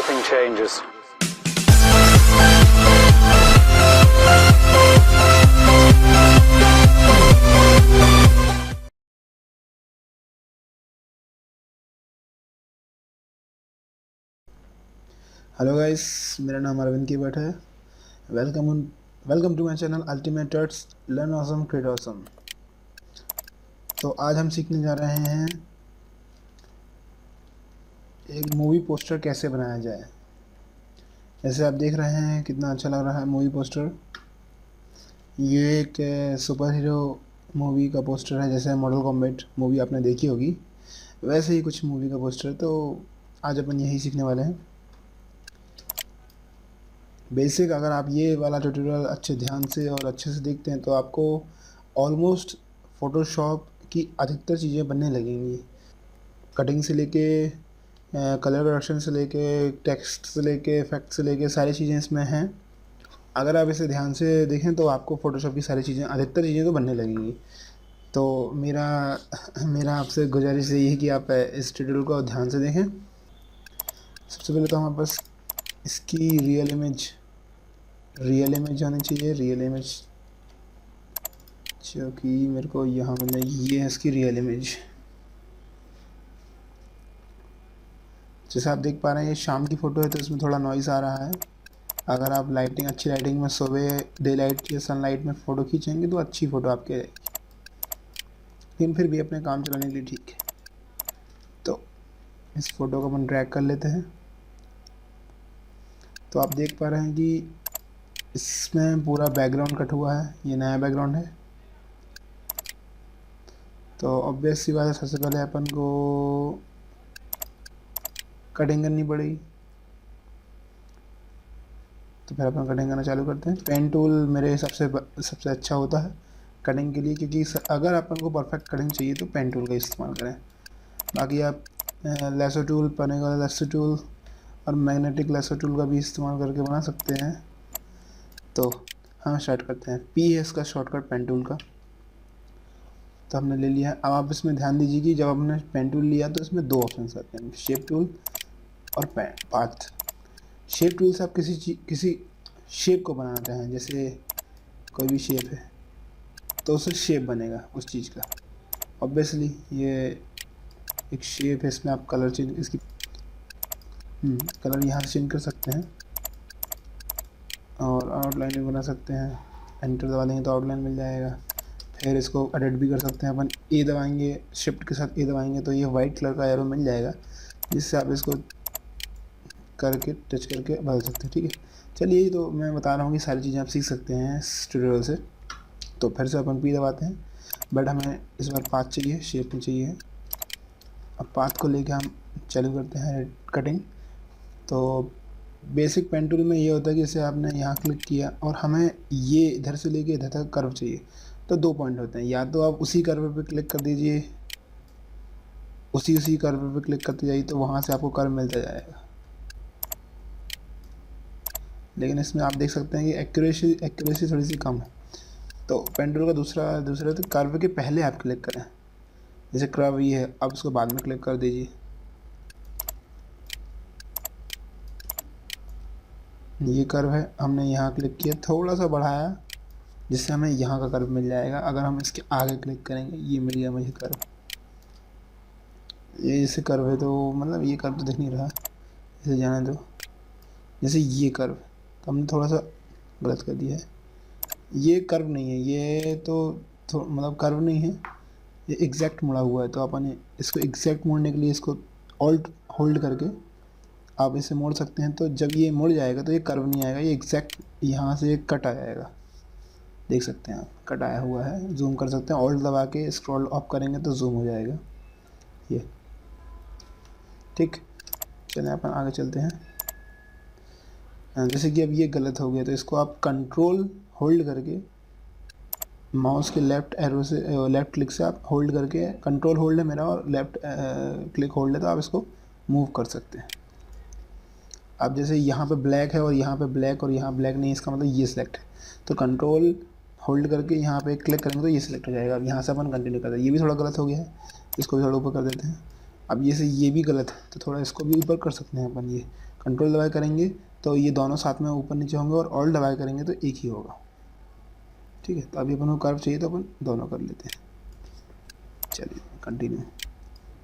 everything changes. Hello guys, मेरा नाम अरविंद की भट्ट है। Welcome to my channel ultimate tarts learn awesome create awesome. तो आज हम सीखने जा रहे हैं एक मूवी पोस्टर कैसे बनाया जाए। जैसे आप देख रहे हैं कितना अच्छा लग रहा है मूवी पोस्टर। ये एक सुपर हीरो मूवी का पोस्टर है। जैसे मॉडल कॉम्बैट मूवी आपने देखी होगी, वैसे ही कुछ मूवी का पोस्टर। तो आज अपन यही सीखने वाले हैं बेसिक। अगर आप ये वाला ट्यूटोरियल अच्छे ध्यान से और अच्छे से देखते हैं तो आपको ऑलमोस्ट फ़ोटोशॉप की अधिकतर चीज़ें बनने लगेंगी। कटिंग से लेके कलर करेक्शन से लेके टेक्स्ट से लेके इफेक्ट से लेके सारी चीज़ें इसमें हैं। अगर आप इसे ध्यान से देखें तो आपको फ़ोटोशॉप की सारी चीज़ें, अधिकतर चीज़ें तो बनने लगेंगी। तो मेरा मेरा आपसे गुजारिश यही है कि आप इस ट्यूटोरियल को ध्यान से देखें। सबसे पहले तो हमारे पास इसकी रियल इमेज होनी चाहिए। रियल इमेज जो कि मेरे को यहाँ मिल जाएगी, ये है इसकी रियल इमेज। जैसे आप देख पा रहे हैं ये शाम की फ़ोटो है तो इसमें थोड़ा नॉइज़ आ रहा है। अगर आप अच्छी लाइटिंग में सुबह डे लाइट या सनलाइट में फ़ोटो खींचेंगे तो अच्छी फ़ोटो आपकी आएगी, लेकिन फिर भी अपने काम चलाने के लिए ठीक है। तो इस फ़ोटो को अपन ड्रैग कर लेते हैं। तो आप देख पा रहे हैं कि इसमें पूरा बैकग्राउंड कट हुआ है, ये नया बैकग्राउंड है। तो ऑब्वियस सी बात है, सबसे पहले अपन को कटिंग करनी पड़ेगी। तो फिर अपन कटिंग करना चालू करते हैं। पेन टूल मेरे हिसाब से सबसे अच्छा होता है कटिंग के लिए, क्योंकि अगर अपन को परफेक्ट कटिंग चाहिए तो पेन टूल का इस्तेमाल करें। बाकी आप लेसो टूल, पने वाला लेसो टूल और मैग्नेटिक लेसो टूल का भी इस्तेमाल करके बना सकते हैं। तो हम स्टार्ट करते हैं। पी है इसका शॉर्टकट पेन टूल का। तो हमने ले लिया है। अब आप इसमें ध्यान दीजिए कि जब हमने पेन टूल लिया तो इसमें दो ऑप्शन आते हैं, शेप टूल और पाथ। शेप टूल से आप किसी शेप को बनाना चाहें, जैसे कोई भी शेप है तो उससे शेप बनेगा उस चीज़ का। ऑब्वियसली ये एक शेप है, इसमें आप कलर चेंज, इसकी कलर यहाँ से चेंज कर सकते हैं और आउटलाइन भी बना सकते हैं। एंटर दबा देंगे तो आउटलाइन मिल जाएगा। फिर इसको एडिट भी कर सकते हैं अपन। ए दबाएंगे, शिफ्ट के साथ ए दबाएंगे तो ये वाइट कलर का एरो मिल जाएगा, जिससे आप इसको करके टच करके बदल सकते हैं। ठीक है, चलिए, तो मैं बता रहा हूँ कि सारी चीज़ें आप सीख सकते हैं इस ट्यूटोरियल से। तो फिर से अपन पी दबाते हैं, बट हमें इस बार पाथ चाहिए, शेप नहीं चाहिए। अब पाथ को लेके हम चालू करते हैं कटिंग। तो बेसिक पेन टूल में ये होता है कि जैसे आपने यहाँ क्लिक किया और हमें ये इधर से लेके इधर तक कर्व चाहिए, तो दो पॉइंट होते हैं। या तो आप उसी कर्व पे क्लिक कर दीजिए, उसी कर्व पे क्लिक करते जाइए तो वहाँ से आपको कर्व मिलता जाएगा। लेकिन इसमें आप देख सकते हैं कि एक्यूरेसी थोड़ी सी कम है। तो पेन टूल का दूसरा तो कर्व के पहले आप क्लिक करें। जैसे कर्व ये है, अब उसको बाद में क्लिक कर दीजिए। ये कर्व है, हमने यहाँ क्लिक किया, थोड़ा सा बढ़ाया जिससे हमें यहाँ का कर्व मिल जाएगा। अगर हम इसके आगे क्लिक करेंगे, ये मिल गया मुझे कर्व। ये जैसे कर्व है तो मतलब ये कर्व तो दिख नहीं रहा, इसे जाने दो। जैसे ये कर्व, तो हमने थोड़ा सा गलत कर दिया है। ये कर्व नहीं है, ये तो मतलब कर्व नहीं है, ये एग्जैक्ट मुड़ा हुआ है। तो अपन इसको एग्जैक्ट मोड़ने के लिए इसको ऑल्ट होल्ड करके आप इसे मोड़ सकते हैं। तो जब ये मुड़ जाएगा तो ये कर्व नहीं आएगा, ये एग्जैक्ट यहाँ से कट आ जाएगा। देख सकते हैं आप, कट आया हुआ है। जूम कर सकते हैं, ऑल्ट दबा के स्क्रॉल अप करेंगे तो जूम हो जाएगा ये। ठीक, चलिए अपन आगे चलते हैं। जैसे कि अब ये गलत हो गया तो इसको आप कंट्रोल होल्ड करके माउस के लेफ़्ट एरो से, लेफ़्ट क्लिक से आप होल्ड करके, कंट्रोल होल्ड है मेरा और लेफ़्ट क्लिक होल्ड है, तो आप इसको मूव कर सकते हैं। अब जैसे यहाँ पे ब्लैक है और यहाँ पे ब्लैक और यहाँ ब्लैक नहीं, इसका मतलब ये सिलेक्ट है। तो कंट्रोल होल्ड करके यहाँ पे क्लिक करेंगे तो ये सिलेक्ट हो जाएगा। अब यहाँ से अपन कंटिन्यू करते हैं। ये भी थोड़ा गलत हो गया है, इसको भी थोड़ा ऊपर कर देते हैं। अब ये भी गलत है, तो थोड़ा इसको भी ऊपर कर सकते हैं अपन। ये कंट्रोल दबाए करेंगे तो ये दोनों साथ में ऊपर नीचे होंगे, और ऑल्ट दबाए करेंगे तो एक ही होगा। ठीक है, तो अभी अपन को कर्व चाहिए तो अपन दोनों कर लेते हैं। चलिए कंटिन्यू।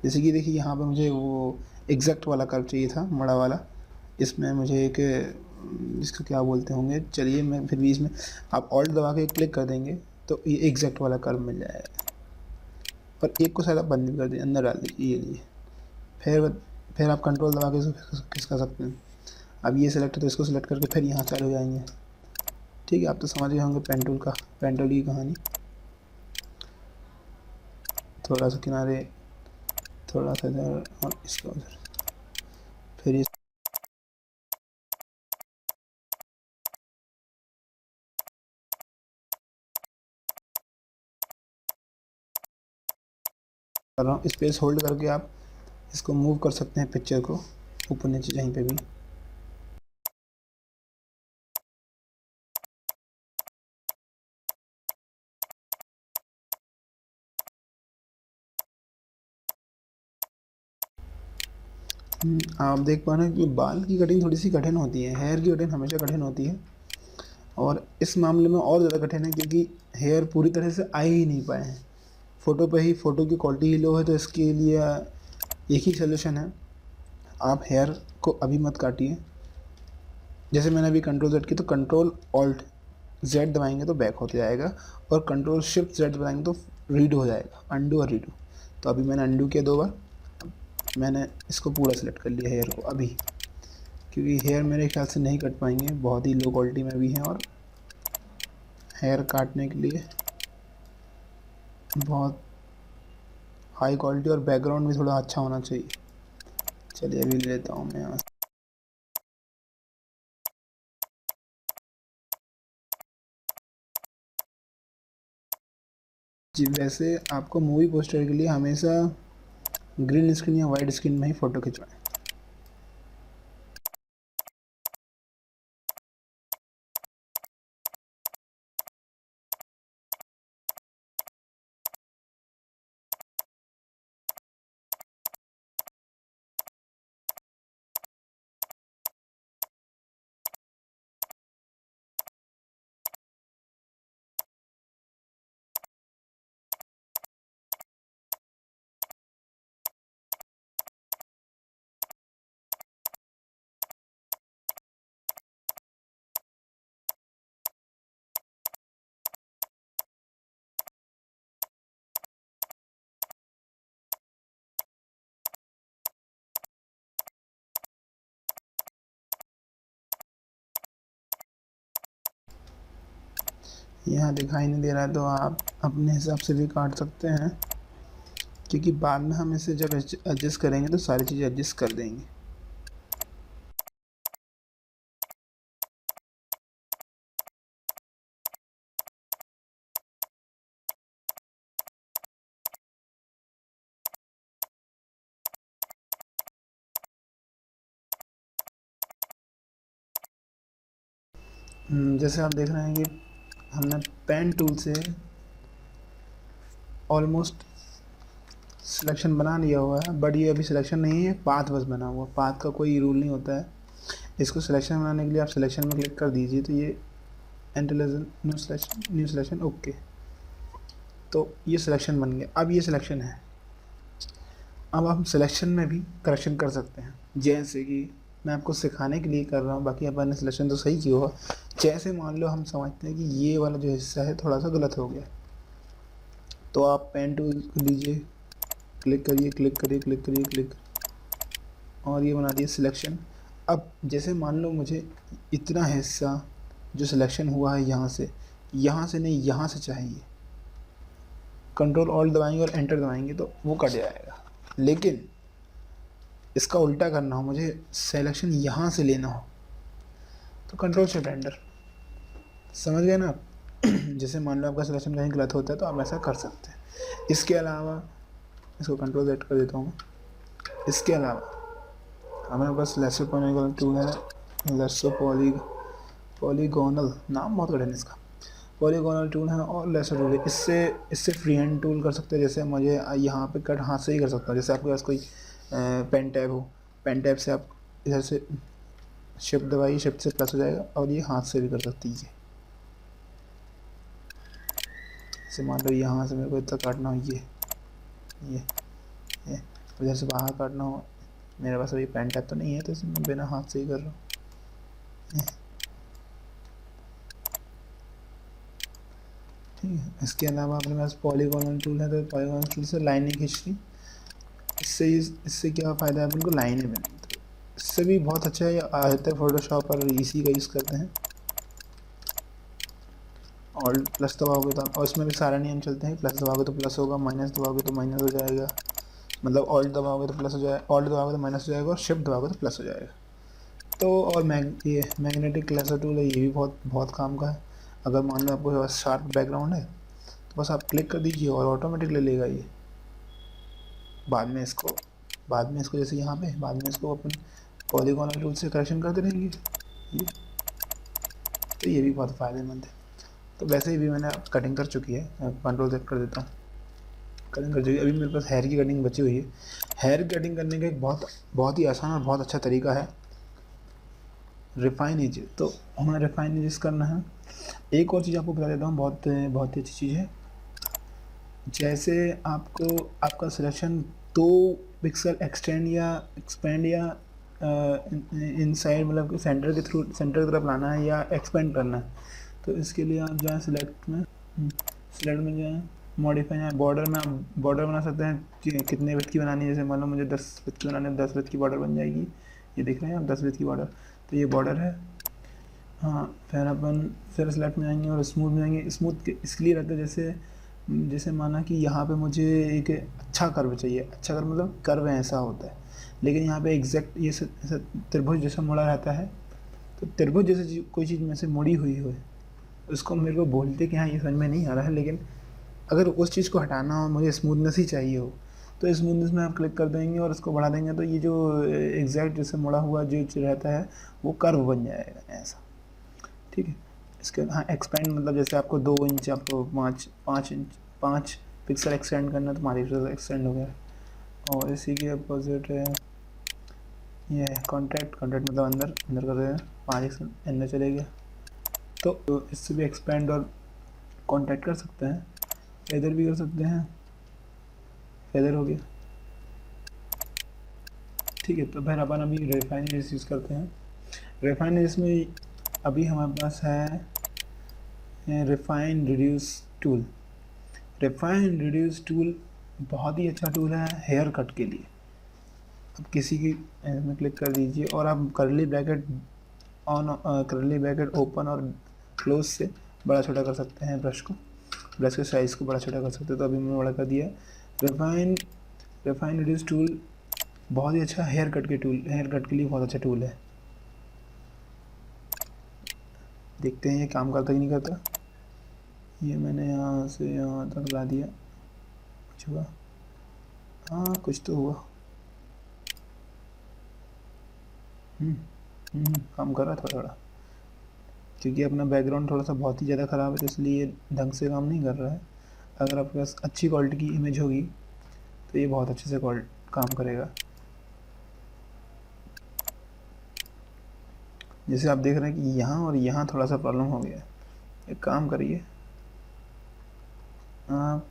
जैसे कि देखिए यहाँ पे मुझे वो एग्जैक्ट वाला कर्व चाहिए था, मड़ा वाला। इसमें मुझे एक इसको क्या बोलते होंगे, चलिए मैं फिर भी इसमें आप ऑल्ट दबा के क्लिक कर देंगे तो ये एग्जैक्ट वाला कर्व मिल जाएगा। पर एक को शायद आप बंद भी कर दीजिए, अंदर डाल दीजिए, ये लिए फिर आप कंट्रोल दबा के इसको किस कर सकते हैं। अब ये सिलेक्ट है तो इसको सिलेक्ट करके फिर यहाँ चालू हो जाएंगे। ठीक है, आप तो समझ गए होंगे पेन टूल की कहानी। थोड़ा सा किनारे, थोड़ा सा इधर और इसका उधर, फिर इस कर रहा हूँ। स्पेस होल्ड करके आप इसको मूव कर सकते हैं, पिक्चर को ऊपर नीचे कहीं पे भी। आप देख पा रहे हैं कि बाल की कटिंग थोड़ी सी कठिन होती है, हेयर की कटिंग हमेशा कठिन होती है, और इस मामले में और ज़्यादा कठिन है क्योंकि हेयर पूरी तरह से आ ही नहीं पाए हैं। फ़ोटो पे ही फ़ोटो की क्वालिटी ही लो है, तो इसके लिए एक ही सोल्यूशन है, आप हेयर को अभी मत काटिए। जैसे मैंने अभी कंट्रोल जेड की, तो कंट्रोल ऑल्ट जेड दबाएंगे तो बैक होते जाएगा, और कंट्रोल शिफ्ट जेड दबाएंगे तो रीड हो जाएगा, अंडू और रीडू। तो अभी मैंने अंडू किया 2 बार, मैंने इसको पूरा सेलेक्ट कर लिया हेयर को अभी, क्योंकि हेयर मेरे ख्याल से नहीं कट पाएंगे, बहुत ही लो क्वालिटी में भी हैं, और हेयर काटने के लिए बहुत हाई क्वालिटी और बैकग्राउंड भी थोड़ा अच्छा होना चाहिए। चलिए अभी ले लेता हूँ मैं यहाँ से। जी, वैसे आपको मूवी पोस्टर के लिए हमेशा ग्रीन स्क्रीन या वाइट स्क्रीन में ही फ़ोटो खिंचवाएं। यहाँ दिखाई नहीं दे रहा है तो आप अपने हिसाब से भी काट सकते हैं, क्योंकि बाद में हम इसे जब एडजस्ट करेंगे तो सारी चीज़ें एडजस्ट कर देंगे। जैसे आप देख रहे हैं कि हमने पेन टूल से ऑलमोस्ट सिलेक्शन बना लिया हुआ है, बट ये अभी सिलेक्शन नहीं है, पाथ बस बना हुआ। पाथ का कोई रूल नहीं होता है। इसको सिलेक्शन बनाने के लिए आप सिलेक्शन में क्लिक कर दीजिए, तो ये न्यू सिलेक्शन ओके, तो ये सिलेक्शन बन गया। अब ये सिलेक्शन है, अब हम सिलेक्शन में भी करेक्शन कर सकते हैं, जैसे कि मैं आपको सिखाने के लिए कर रहा हूँ, बाकी अपन ने सिलेक्शन तो सही किया होगा। जैसे मान लो हम समझते हैं कि ये वाला जो हिस्सा है थोड़ा सा गलत हो गया, तो आप पेन टूल लीजिए, क्लिक करिए, क्लिक करिए, क्लिक करिए, क्लिक, और ये बना दिए सिलेक्शन। अब जैसे मान लो मुझे इतना हिस्सा जो सिलेक्शन हुआ है यहाँ से नहीं, यहाँ से चाहिए, कंट्रोल ऑल्ट दबाएंगे और एंटर दबाएंगे तो वो कट जाएगा। लेकिन इसका उल्टा करना हो, मुझे सिलेक्शन यहाँ से लेना हो, तो कंट्रोल शिफ्ट एंटर, समझ गए ना आप। जैसे मान लो आपका सिलेक्शन कहीं गलत होता है तो आप ऐसा कर सकते हैं। इसके अलावा इसको कंट्रोल सेट कर देता हूँ मैं। इसके अलावा हमारे पास लेसो पॉलीगोनल टूल है, लेसो पॉलीगोनल, नाम बहुत कठिन है इसका, पॉलीगोनल टूल है और लेसो टूल है। इससे फ्री हैंड टूल कर सकते हैं। जैसे मुझे यहाँ पे कट हाथ से ही कर सकता हूँ। जैसे आपके पास कोई पेन टैब हो, पेन टैब से आप इधर से शिफ्ट दबाइए, शिफ्ट से प्लस हो जाएगा, और ये हाथ से भी कर सकती है। जैसे मान लो यहाँ से मेरे को इतना काटना हो, ये इधर से बाहर काटना हो, मेरे पास अभी पेन टैब तो नहीं है, तो इसमें मैं बिना हाथ से ही कर रहा हूँ। ठीक है, इसके अलावा अपने पास पॉलीगॉनल टूल है, तो पॉलीगॉनल टूल से लाइनें खींच ली। इससे क्या फ़ायदा है अपन को, लाइनें बनी, तो इससे भी बहुत अच्छा है। आता है फोटोशॉप और इसी का यूज़ करते हैं। ऑल्ट प्लस दबाओगे तो, और इसमें भी सारे नियम चलते हैं, प्लस दबाओगे तो प्लस होगा, माइनस दबाओगे तो माइनस हो जाएगा, मतलब ऑल्ट दबाओगे तो प्लस हो जाएगा, ऑल्ट दबाओगे तो माइनस हो जाएगा, और शिफ्ट दबाओगे तो प्लस हो जाएगा। तो और ये मैग्नेटिक क्लस्टर टूल है, ये भी बहुत बहुत काम का है। अगर मान लो आपको पास शार्प बैकग्राउंड है, तो बस आप क्लिक कर दीजिए और ऑटोमेटिक ले लेगा ये। बाद में इसको जैसे यहाँ पे बाद में इसको अपन पॉलीगॉनल टूल से करेक्शन करते रहेंगे ये, तो ये भी बहुत फ़ायदेमंद है। तो वैसे ही भी मैंने कटिंग कर चुकी है, कंट्रोल सेट कर देता हूँ, कटिंग कर चुकी है। अभी मेरे पास हेयर की कटिंग बची हुई है। हेयर कटिंग करने का एक बहुत ही आसान और बहुत अच्छा तरीका है, रिफाइन एजेस। तो हमें रिफाइन एजेस करना है। एक और चीज़ आपको बता देता हूँ, बहुत बहुत ही अच्छी चीज़ है। जैसे आपको आपका सिलेक्शन 2 पिक्सल एक्सटेंड या एक्सपेंड या इनसाइड, मतलब सेंटर की तरफ लाना है या एक्सपेंड करना है, तो इसके लिए आप जाएँ सिलेक्ट में जाएँ, मॉडिफाई है, बॉर्डर में आप बॉर्डर बना सकते हैं कि कितने विड्थ की बनानी है। जैसे मान लो मुझे 10 विड्थ की बनानी है, 10 विड्थ की बॉर्डर बन जाएगी। ये दिख रहे हैं आप, 10 विड्थ की बॉर्डर, तो ये बॉर्डर है। हाँ, फिर सेलेक्ट में जाएंगे और स्मूथ में जाएंगे। स्मूथ इसलिए रहता है, जैसे माना कि यहाँ पे मुझे एक अच्छा कर्व चाहिए, अच्छा कर्व मतलब कर्व ऐसा होता है, लेकिन यहाँ पे एग्जैक्ट ये त्रिभुज जैसा मुड़ा रहता है। तो त्रिभुज जैसे कोई चीज़ में से मुड़ी हुई हो, उसको मेरे को बोलते कि हाँ ये समझ में नहीं आ रहा है, लेकिन अगर उस चीज़ को हटाना हो, मुझे स्मूथनेस ही चाहिए हो, तो स्मूथनेस में आप क्लिक कर देंगे और इसको बढ़ा देंगे, तो ये जो एग्जैक्ट जैसे मुड़ा हुआ जो रहता है वो कर्व बन जाएगा ऐसा। ठीक है, इसके हाँ एक्सपेंड मतलब जैसे आपको 2 इंच, आपको 5 पिक्सल एक्सटेंड करना है, तो 5 पिक्सल एक्सटेंड हो गया। और इसी के अपोजिट है ये कॉन्टैक्ट मतलब अंदर कर रहे हैं, 5 पिक्सल अंदर चले गया। तो इससे भी एक्सपेंड और कॉन्टैक्ट कर सकते हैं, फेदर भी कर सकते हैं, फेदर हो गया। ठीक है, तो फिर अपन अभी रिफाइन एजेस यूज़ करते हैं। रिफाइन एजेस में अभी हमारे पास है refine reduce tool. Refine reduce tool बहुत ही अच्छा टूल है हेयर कट के लिए। अब किसी की में क्लिक कर दीजिए और आप करली ब्रैकेट ओपन और क्लोज से बड़ा छोटा कर सकते हैं ब्रश के साइज़ को बड़ा छोटा कर सकते हैं। तो अभी मैंने बड़ा कर दिया है। रिफाइन रिड्यूस टूल बहुत ही अच्छा हेयर कट के लिए बहुत अच्छा टूल है। देखते हैं ये काम करता कि नहीं करता। ये मैंने यहाँ से यहाँ तक ला दिया, कुछ हुआ? हाँ कुछ तो हुआ। काम कर रहा था थोड़ा, क्योंकि अपना बैकग्राउंड थोड़ा सा बहुत ही ज़्यादा ख़राब है, तो इसलिए ढंग से काम नहीं कर रहा है। अगर आपके पास अच्छी क्वालिटी की इमेज होगी तो ये बहुत अच्छे से काम करेगा। जैसे आप देख रहे हैं कि यहाँ और यहाँ थोड़ा सा प्रॉब्लम हो गया है। एक काम करिए आप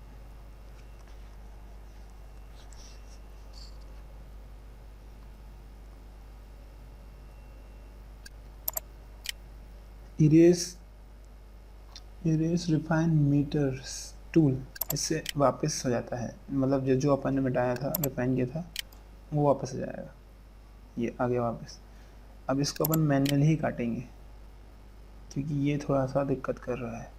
इरेज रिफाइन मीटर्स टूल, इससे वापस हो जाता है, मतलब जो अपन ने मिटाया था, रिफाइन किया था, वो वापस आ जाएगा। ये आ गया वापस। अब इसको अपन मैनुअली ही काटेंगे, क्योंकि ये थोड़ा सा दिक्कत कर रहा है।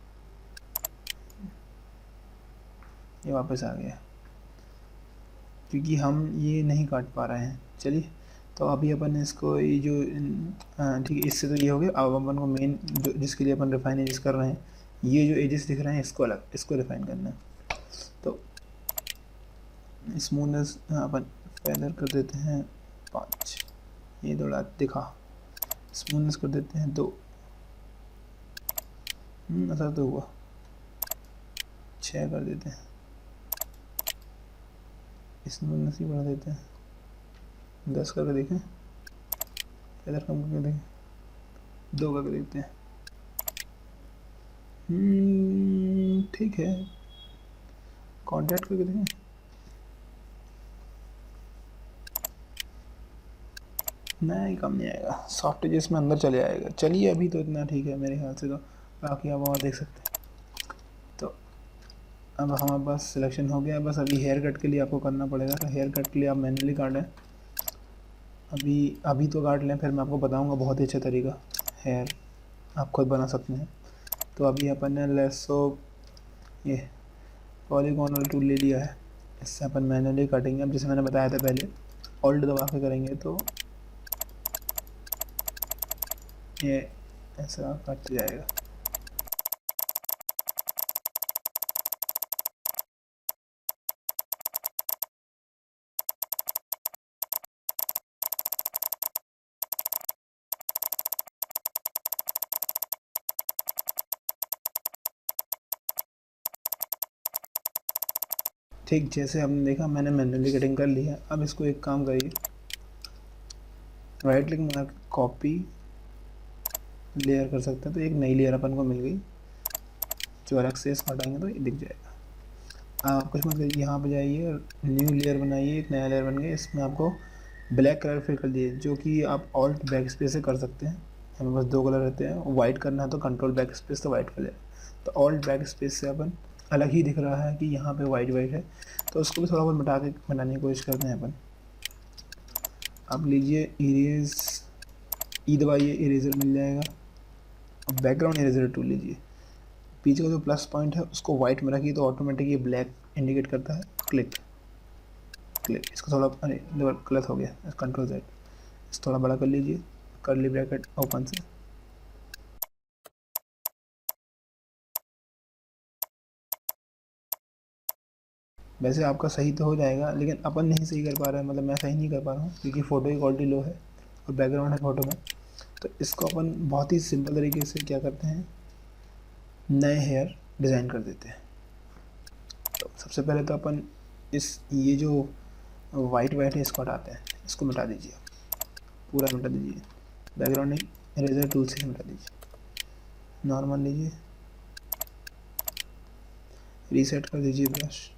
ये वापस आ गया, क्योंकि हम ये नहीं काट पा रहे हैं। चलिए, तो अभी अपन इसको ये जो ठीक है, इससे तो ये हो गया। अब अपन को मेन जिसके लिए अपन रिफाइन एजेस कर रहे हैं, ये जो एजेस दिख रहे हैं इसको रिफाइन करना है। तो स्मूथनेस अपन फेदर कर देते हैं 5, ये थोड़ा दिखा। स्मूथनेस कर देते हैं 2, ऐसा तो हुआ, 6 कर देते हैं। स्मूथनेस ही बढ़ा देते हैं। 10 करके देखें, इधर कम करके देखें, 2 करके देखते हैं। ठीक है, कॉन्टैक्ट करके देखें। नहीं, कम नहीं आएगा, सॉफ्ट एजेस में अंदर चले आएगा। चलिए अभी तो इतना ठीक है मेरे ख्याल से, तो बाकी आप और देख सकते हैं। तो अब हमारे पास सिलेक्शन हो गया, बस अभी हेयर कट के लिए आपको करना पड़ेगा। तो हेयर कट के लिए आप मैनुअली काटें, अभी तो काट लें, फिर मैं आपको बताऊंगा बहुत ही अच्छा तरीका हेयर आप खुद बना सकते हैं। तो अभी अपन ने लेसो ये पॉलीगॉनल टूल ले लिया है, इससे अपन मैनुअली काटेंगे। अब जैसे मैंने बताया था पहले, ऑल्ट दबा के करेंगे तो ये ऐसा कट जाएगा। ठीक जैसे हमने देखा, मैंने मैनुअली कटिंग कर ली है। अब इसको एक काम करिए, राइट क्लिक मार कॉपी लेयर कर सकते हैं, तो एक नई लेयर अपन को मिल गई, जो अलग से इसको हटाएंगे तो ये दिख जाएगा। आप कुछ मत करिए, यहाँ पे जाइए, न्यू लेयर बनाइए, एक नया लेयर बन गया। इसमें आपको ब्लैक कलर फिल कर दिए, जो कि आप ऑल्ट बैक स्पेस से कर सकते हैं। हमें बस 2 कलर रहते हैं, वाइट करना है तो कंट्रोल बैक स्पेस तो वाइट कलर, तो ऑल्ट बैक स्पेस से अपन अलग ही दिख रहा है कि यहाँ पे वाइट वाइट है, तो उसको भी थोड़ा बहुत मिटाने की कोशिश करते हैं अपन। आप लीजिए इरेज, ई दबाइए, इरेजर मिल जाएगा। अब बैकग्राउंड इरेजर टूल लीजिए, पीछे का जो प्लस पॉइंट है उसको वाइट में रखिए, तो ऑटोमेटिक ये ब्लैक इंडिकेट करता है। क्लिक क्लिक, इसको थोड़ा, अरे गलत हो गया, कंट्रोल Z, इसको थोड़ा बड़ा कर लीजिए, कर्ली ब्रैकेट ओपन से। वैसे आपका सही तो हो जाएगा, लेकिन अपन नहीं सही कर पा रहे हैं, मतलब मैं सही नहीं कर पा रहा हूँ क्योंकि फ़ोटो की क्वालिटी लो है और बैकग्राउंड है फ़ोटो में। तो इसको अपन बहुत ही सिंपल तरीके से क्या करते हैं, नए हेयर डिज़ाइन कर देते हैं। तो सबसे पहले तो अपन ये जो वाइट वाइट है इसको हटाते हैं, इसको मिटा दीजिए, पूरा मिटा दीजिए, बैकग्राउंड नहीं, इरेजर टूल से मिटा दीजिए। नॉर्मल लीजिए, रीसेट कर दीजिए ब्रश,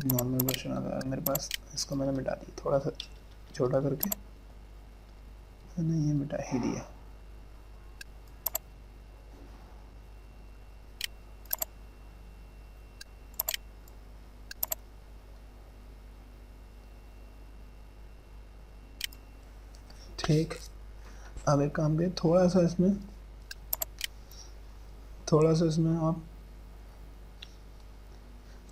नॉर्मल ब्रश आ गया मेरे पास, इसको मैंने मिटा दिया, थोड़ा सा छोटा करके मैंने ये मिटा ही दिया। ठीक, अब एक काम करिए, थोड़ा सा इसमें आप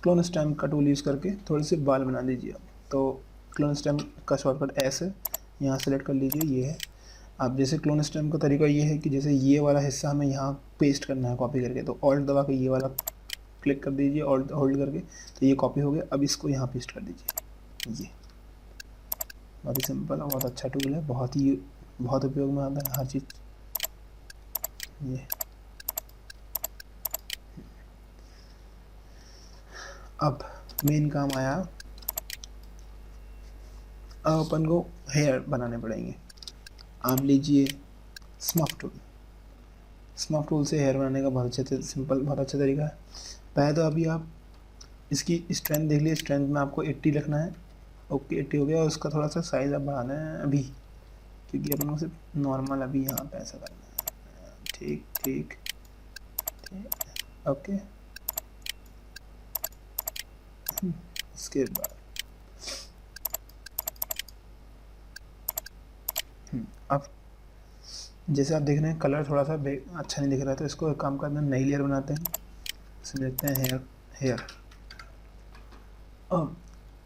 क्लोन स्टैम्प का टूल यूज़ करके थोड़े से बाल बना लीजिए आप। तो क्लोन स्टैम्प का शॉर्टकट एस है, यहाँ सेलेक्ट कर लीजिए, ये है। अब जैसे क्लोन स्टैम्प का तरीका ये है कि जैसे ये वाला हिस्सा हमें यहाँ पेस्ट करना है कॉपी करके, तो ऑल्ट दबा के ये वाला क्लिक कर दीजिए, ऑल्ट होल्ड करके, तो ये कॉपी हो गया। अब इसको यहाँ पेस्ट कर दीजिए। ये बहुत ही सिंपल और बहुत अच्छा टूल है, बहुत उपयोग में आता है हर चीज़। ये अब मेन काम आया, अब अपन को हेयर बनाने पड़ेंगे। आप लीजिए स्मफ टूल, स्मफ टूल से हेयर बनाने का बहुत अच्छा तरीका है। पहले तो अभी आप इसकी स्ट्रेंथ देख लीजिए, स्ट्रेंथ में आपको 80 रखना है। ओके 80 हो गया, और उसका थोड़ा सा साइज़ अब बढ़ाना है अभी, क्योंकि अपन को सिर्फ नॉर्मल अभी यहाँ पे ऐसा करना है। ठीक ठीक ठीक, ओके। इसके बाद अब जैसे आप देख रहे हैं कलर थोड़ा सा अच्छा नहीं दिख रहा है, तो इसको एक काम करते हैं, नई लेयर बनाते हैं, इसमें देखते हैं हेयर। अब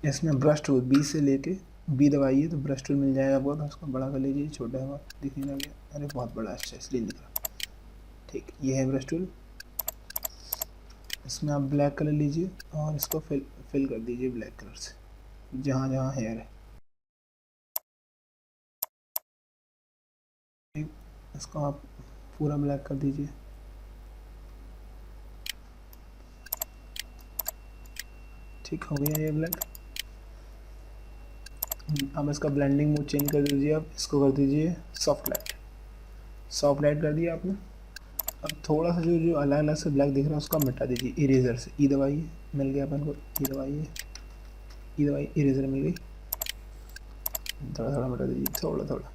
इसमें ब्रश टूल बी से लेके बी दबाइए तो ब्रश टूल मिल जाएगा आपको, तो उसको बड़ा कर लीजिए, छोटा है दिखने लगे, अरे बहुत बड़ा, अच्छा इसलिए दिख रहा। ठीक, ये है ब्रश टूल, इसमें आप ब्लैक कलर लीजिए और इसको फिल कर दीजिए ब्लैक कलर से जहाँ जहाँ हेयर है। ठीक, इसको आप पूरा ब्लैक कर दीजिए। ठीक हो गया ये ब्लैक। अब इसका ब्लेंडिंग मोड चेंज कर दीजिए, आप इसको कर दीजिए सॉफ्ट लाइट। सॉफ्ट लाइट कर दिया आपने। अब थोड़ा सा जो जो अलग अलग से ब्लैक दिख रहा है उसको मिटा दीजिए इरेजर से। ई दबाइए, मिल गया अपन को। ई दबाइए, ई दबाइए, इरेजर मिल गई। थोड़ा थोड़ा मिटा दीजिए, थोड़ा थोड़ा।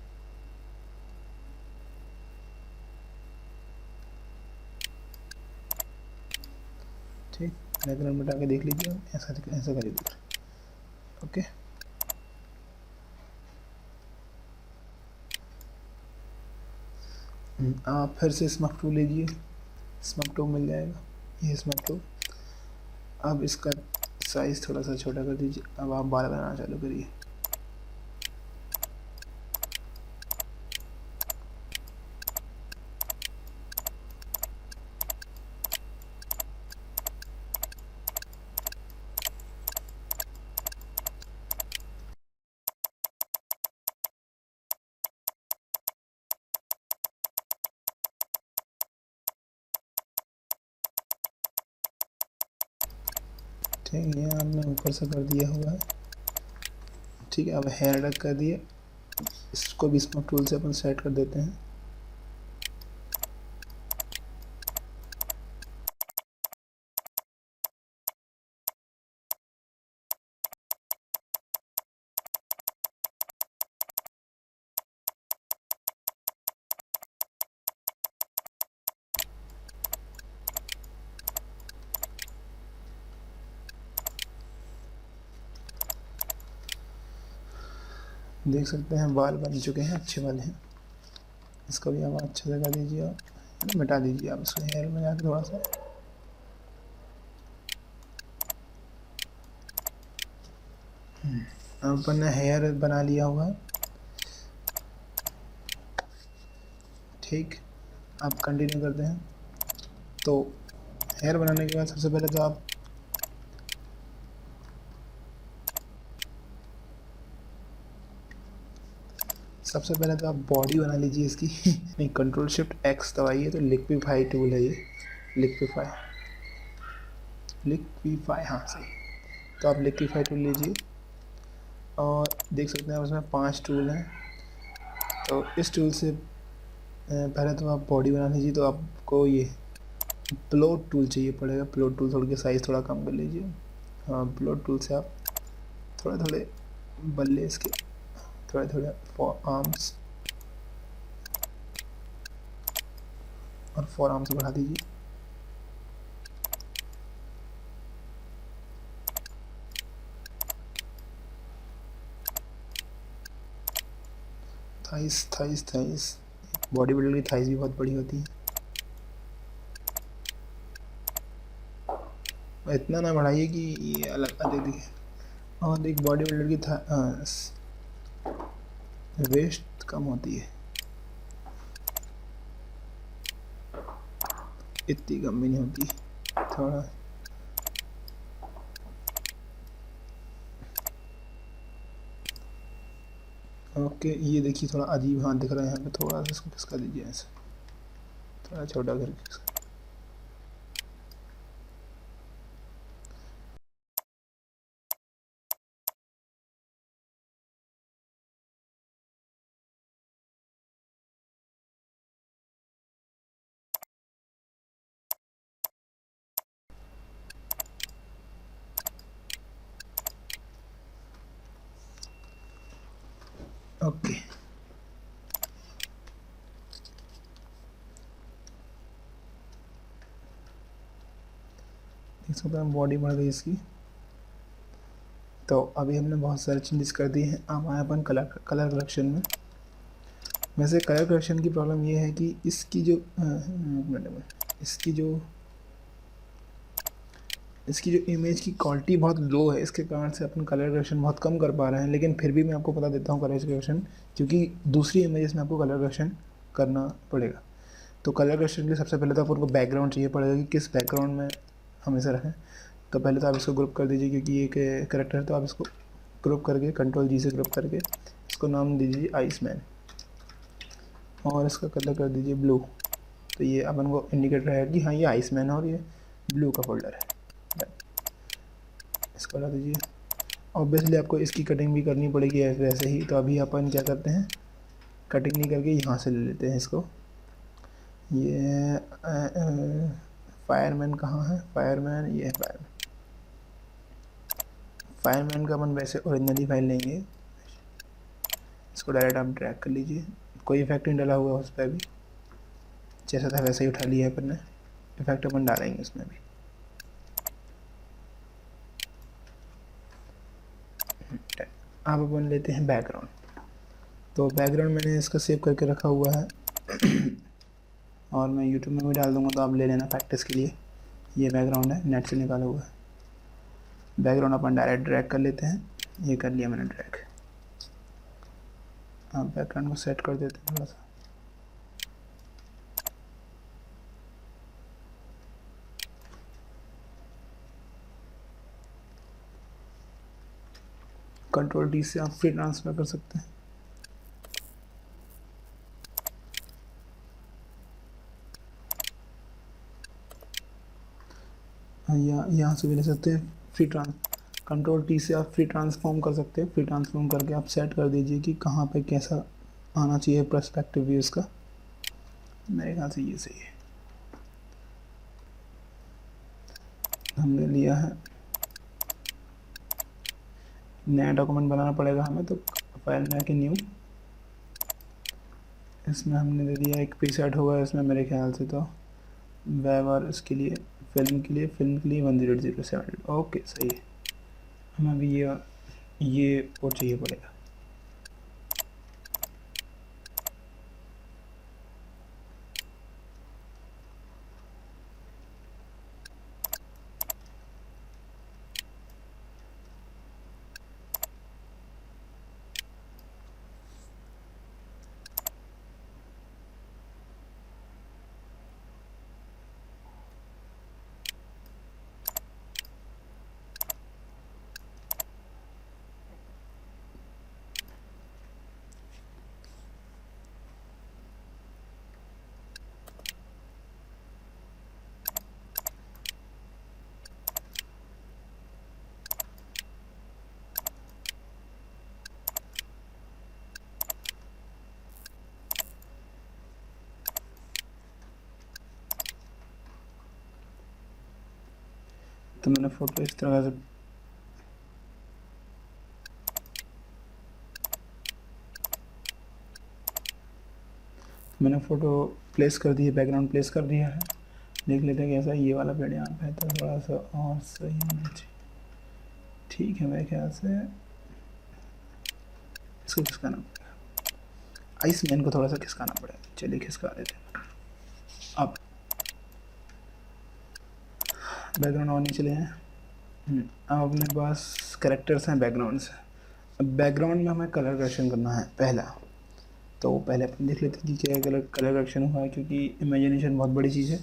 ठीक, बैकग्राउंड मिटा के देख लीजिए, ऐसा ऐसा करिए। ओके, आप फिर से स्मग टूल लीजिए। स्मग टूल मिल जाएगा, ये स्मग टूल। अब इसका साइज़ थोड़ा सा छोटा कर दीजिए। अब आप बाल बनाना चालू करिए। ठीक है, आपने ऊपर से कर दिया हुआ है। ठीक है, अब हेयर डक कर दिए। इसको भी स्मग टूल से अपन सेट कर देते हैं। देख सकते हैं बाल बन चुके हैं, अच्छे वाले हैं। इसको भी आप अच्छे से कर दीजिए और मिटा दीजिए आप इसको हेयर में जाकर थोड़ा सा। अपन ने हेयर बना लिया हुआ है। ठीक, आप कंटिन्यू करते हैं। तो हेयर बनाने के बाद सबसे पहले तो आप बॉडी बना लीजिए इसकी। नहीं, कंट्रोल शिफ्ट एक्स दबाइए तो लिक्विफाई टूल है ये। लिक्विफाई, हाँ सही। तो आप लिक्विफाई टूल लीजिए और देख सकते हैं उसमें 5 टूल हैं। तो इस टूल से पहले तो आप बॉडी बना लीजिए। तो आपको ये प्लॉट टूल चाहिए पड़ेगा। प्लॉट टूल थोड़ा साइज़ थोड़ा कम कर लीजिए। हाँ, प्लॉट टूल से आप थोड़े थोड़े बल्ले इसके, थोड़े थोड़े फॉर आर्म्स और फॉर आर्म्स बढ़ा दीजिए। थाइस बॉडी बिल्डर की थाइस भी बहुत बड़ी होती है। इतना ना बढ़ाइए कि ये अलग अधिक दिखे। और एक बॉडी बिल्डर की वेस्ट कम होती है, इतनी कम भी नहीं होती थोड़ा। ओके, ये देखिए थोड़ा अजीब हाथ दिख रहा है यहाँ पे। थोड़ा सा इसको खिसका दीजिए ऐसे, थोड़ा छोटा करके। ओके, देख सकते हैं बॉडी बढ़ गई इसकी। तो अभी हमने बहुत सारे चेंजेस कर दिए हैं। अब आए अपन कलर करेक्शन में। वैसे कलर करेक्शन की प्रॉब्लम ये है कि इसकी जो इसकी जो इमेज की क्वालिटी बहुत लो है। इसके कारण से अपन कलर करेक्शन बहुत कम कर पा रहे हैं। लेकिन फिर भी मैं आपको बता देता हूँ कलर करेक्शन, क्योंकि दूसरी इमेजेस में आपको कलर करेक्शन करना पड़ेगा। तो कलर करेक्शन के लिए सबसे पहले तो आपको बैकग्राउंड चाहिए पड़ेगा कि किस बैकग्राउंड में हम इसे रखें। तो पहले तो आप इसको ग्रुप कर दीजिए, क्योंकि ये एक करेक्टर है। तो आप इसको ग्रुप करके कंट्रोल जी से ग्रुप करके इसको नाम दीजिए आइसमैन और इसका कलर कर दीजिए ब्लू। तो ये अपन को इंडिकेट रहेगा कि हाँ ये आइसमैन है और ये ब्लू का फोल्डर है। इसको हटा दीजिए। ऑब्वियसली आपको इसकी कटिंग भी करनी पड़ेगी वैसे ही। तो अभी अपन क्या करते हैं, कटिंग नहीं करके यहाँ से ले लेते हैं इसको। ये फायरमैन कहाँ है, फायरमैन, ये है फायरमैन। फायरमैन का अपन वैसे ओरिजिनली फाइल लेंगे, इसको डायरेक्ट आप ड्रैग कर लीजिए, कोई इफेक्ट नहीं डाला हुआ उस पर भी, जैसा था वैसे ही उठा लिया है अपन ने, इफेक्ट अपन डालेंगे उसमें भी। अब अपन लेते हैं बैकग्राउंड। तो बैकग्राउंड मैंने इसका सेव करके रखा हुआ है और मैं यूट्यूब में भी डाल दूँगा, तो आप ले लेना प्रैक्टिस के लिए। ये बैकग्राउंड है, नेट से निकाला हुआ है। बैकग्राउंड अपन डायरेक्ट ड्रैग कर लेते हैं, ये कर लिया मैंने ड्रैग। अब बैकग्राउंड को सेट कर देते हैं थोड़ा सा। कंट्रोल डी से आप फ्री ट्रांसफर कर सकते हैं, या यहाँ से भी ले सकते हैं फ्री कंट्रोल टी से आप फ्री ट्रांसफॉर्म कर सकते हैं। फ्री ट्रांसफॉर्म करके आप सेट कर दीजिए कि कहाँ पे कैसा आना चाहिए पर्सपेक्टिव व्यू इसका। मेरे ख्याल से ये सही है। हमने लिया है, नया डॉक्यूमेंट बनाना पड़ेगा हमें, तो फाइल में आके न्यू, इसमें हमने दे दिया एक प्रीसेट होगा इसमें मेरे ख्याल से, तो वेब और इसके लिए फिल्म के लिए 1007। ओके सही है। हमें अभी ये और चाहिए पड़ेगा। तो मैंने फ़ोटो इस तरह से प्लेस कर दी है, बैकग्राउंड प्लेस कर दिया है। देख लेते हैं कैसा ये वाला पेड़ यहाँ पे है, तो थोड़ा सा और सही होना चाहिए। ठीक है, मेरे ख्याल से इसको खिसकाना पड़ेगा, आइस मैन को थोड़ा सा खिसकाना पड़ेगा। चलिए खिसका देते हैं। अब बैकग्राउंड और नहीं चले हैं। अब अपने पास कैरेक्टर्स हैं बैकग्राउंड से। अब बैकग्राउंड में हमें कलर करेक्शन करना है पहला। तो पहले अपन देख लेते हैं कि क्या कलर करेक्शन हुआ है, क्योंकि इमेजिनेशन बहुत बड़ी चीज़ है।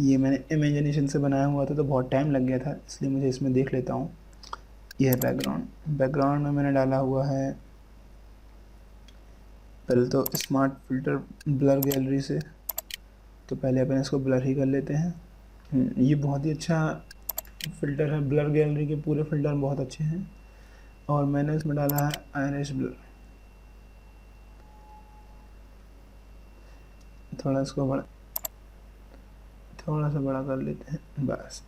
ये मैंने इमेजिनेशन से बनाया हुआ था तो बहुत टाइम लग गया था, इसलिए मुझे इसमें देख लेता हूँ। यह है बैकग्राउंड में मैंने डाला हुआ है पहले तो स्मार्ट फिल्टर ब्लर गैलरी से। तो पहले अपन इसको ब्लर ही कर लेते हैं। ये बहुत ही अच्छा फ़िल्टर है, ब्लर गैलरी के पूरे फ़िल्टर बहुत अच्छे हैं। और मैंने इसमें डाला है आयरिश ब्लर। थोड़ा इसको थोड़ा सा बड़ा कर लेते हैं, बस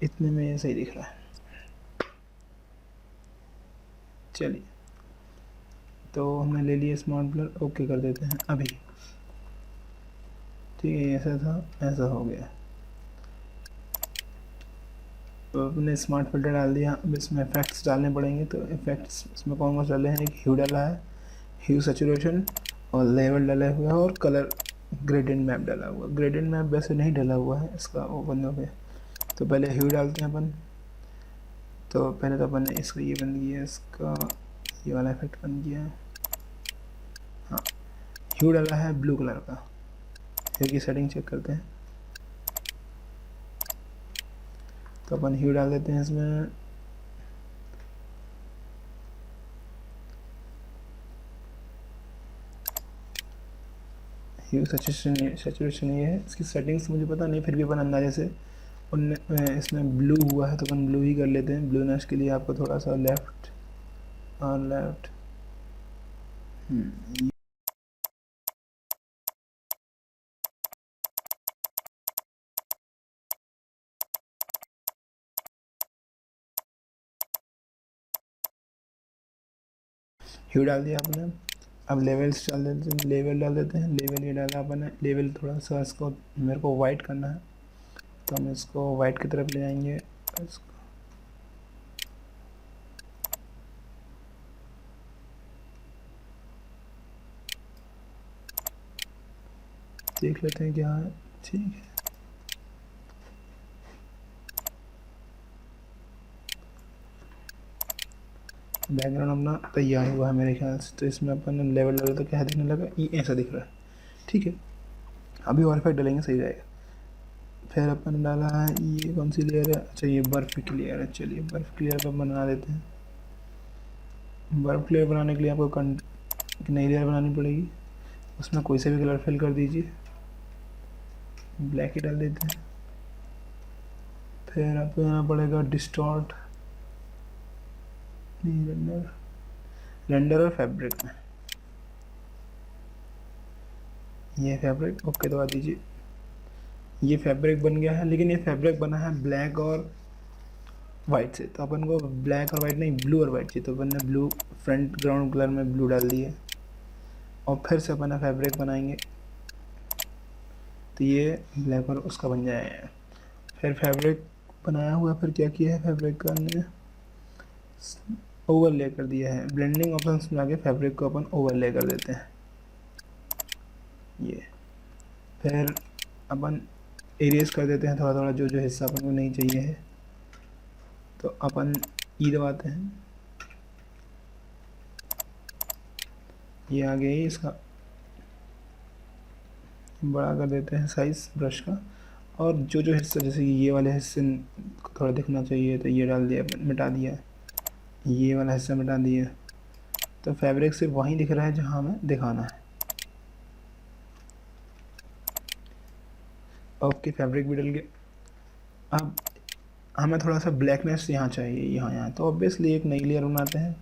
इतने में ये सही दिख रहा है। चलिए, तो हमने ले लिया स्मार्ट ब्लर, ओके कर देते हैं अभी। ठीक है, ऐसा था, ऐसा हो गया। तो अपने स्मार्ट फिल्टर डाल दिया। अब इसमें इफेक्ट्स डालने पड़ेंगे। तो इफेक्ट्स इसमें कौन कौन से डाले हैं, एक ह्यू डाला है, ह्यू सैचुरेशन, और लेवल डाला हुआ है, और कलर ग्रेडियंट मैप डाला हुआ। ग्रेडियंट मैप वैसे नहीं डाला हुआ है, इसका वो बंद हो गया। तो पहले ह्यू डालते हैं अपन। तो पहले तो अपन ने इसका ये बंद किया, इसका ये वाला इफेक्ट बंद किया है। हाँ, ह्यू डाला है ब्लू कलर का। ह्यू की सेटिंग चेक करते हैं। तो अपन ह्यू डाल देते हैं इसमें। ह्यू सैचुरेशन ये है। इसकी सेटिंग्स मुझे पता नहीं, फिर भी अपन अंदाजे से इसमें ब्लू हुआ है तो अपन ब्लू ही कर लेते हैं। ब्लूनेस के लिए आपको थोड़ा सा लेफ्ट और लेफ्ट ह्यू डाल दिया आपने। अब लेवल्स डाल देते हैं, लेवल डाल देते हैं। लेवल ये डाला अपन ने, लेवल थोड़ा सा इसको मेरे को वाइट करना है तो हम इसको वाइट की तरफ ले जाएंगे। इसको देख लेते हैं क्या है। ठीक है, बैकग्राउंड अपना तैयार हुआ है मेरे ख्याल से। तो इसमें अपन ने लेवल डाला तो क्या दिखने लगा, ये ऐसा दिख रहा है। ठीक है, अभी और इफेक्ट डालेंगे, सही रहेगा। फिर अपन डाला है, ये कौन सी लेयर है, अच्छा ये बर्फ़ की लेयर है। चलिए बर्फ़ की लेयर पर बना देते हैं। बर्फ़ की लेयर बनाने के लिए आपको एक नई लेयर बनानी पड़ेगी। उसमें कोई से भी कलर फिल कर दीजिए, ब्लैक ही डाल देते हैं। फिर आपको जाना पड़ेगा डिस्टॉर्ट, रेंडर और फैब्रिक में। ये फैब्रिक ओके दबा दीजिए। ये फैब्रिक बन गया है, लेकिन ये फैब्रिक बना है ब्लैक और वाइट से, तो अपन को ब्लैक और वाइट नहीं, ब्लू और वाइट चाहिए। तो अपन ने ब्लू फ्रंट ग्राउंड कलर में ब्लू डाल दिया और फिर से अपन फैब्रिक बनाएंगे तो ये ब्लैक और उसका बन जाएगा। फिर फैब्रिक बनाया हुआ, फिर क्या किया है, फैब्रिक का हमने ओवरले कर दिया है। ब्लेंडिंग ऑप्शंस में आके फैब्रिक को अपन ओवरले कर देते हैं। ये फिर अपन एरेज कर देते हैं थोड़ा थोड़ा, जो जो हिस्सा अपन को नहीं चाहिए है। तो अपन ई दबाते हैं, ये आ गया ही, इसका बड़ा कर देते हैं साइज़ ब्रश का। और जो जो हिस्सा, जैसे कि ये वाले हिस्से को थोड़ा दिखना चाहिए तो ये डाल दिया, मिटा दिया। ये वाला हिस्सा मिटा दिया, तो फैब्रिक सिर्फ वहीं दिख रहा है जहाँ हमें दिखाना है। ओके, फैब्रिक भी डल गया। अब हमें थोड़ा सा ब्लैकनेस यहाँ चाहिए, यहाँ तो ऑब्वियसली एक नई लेयर बनाते हैं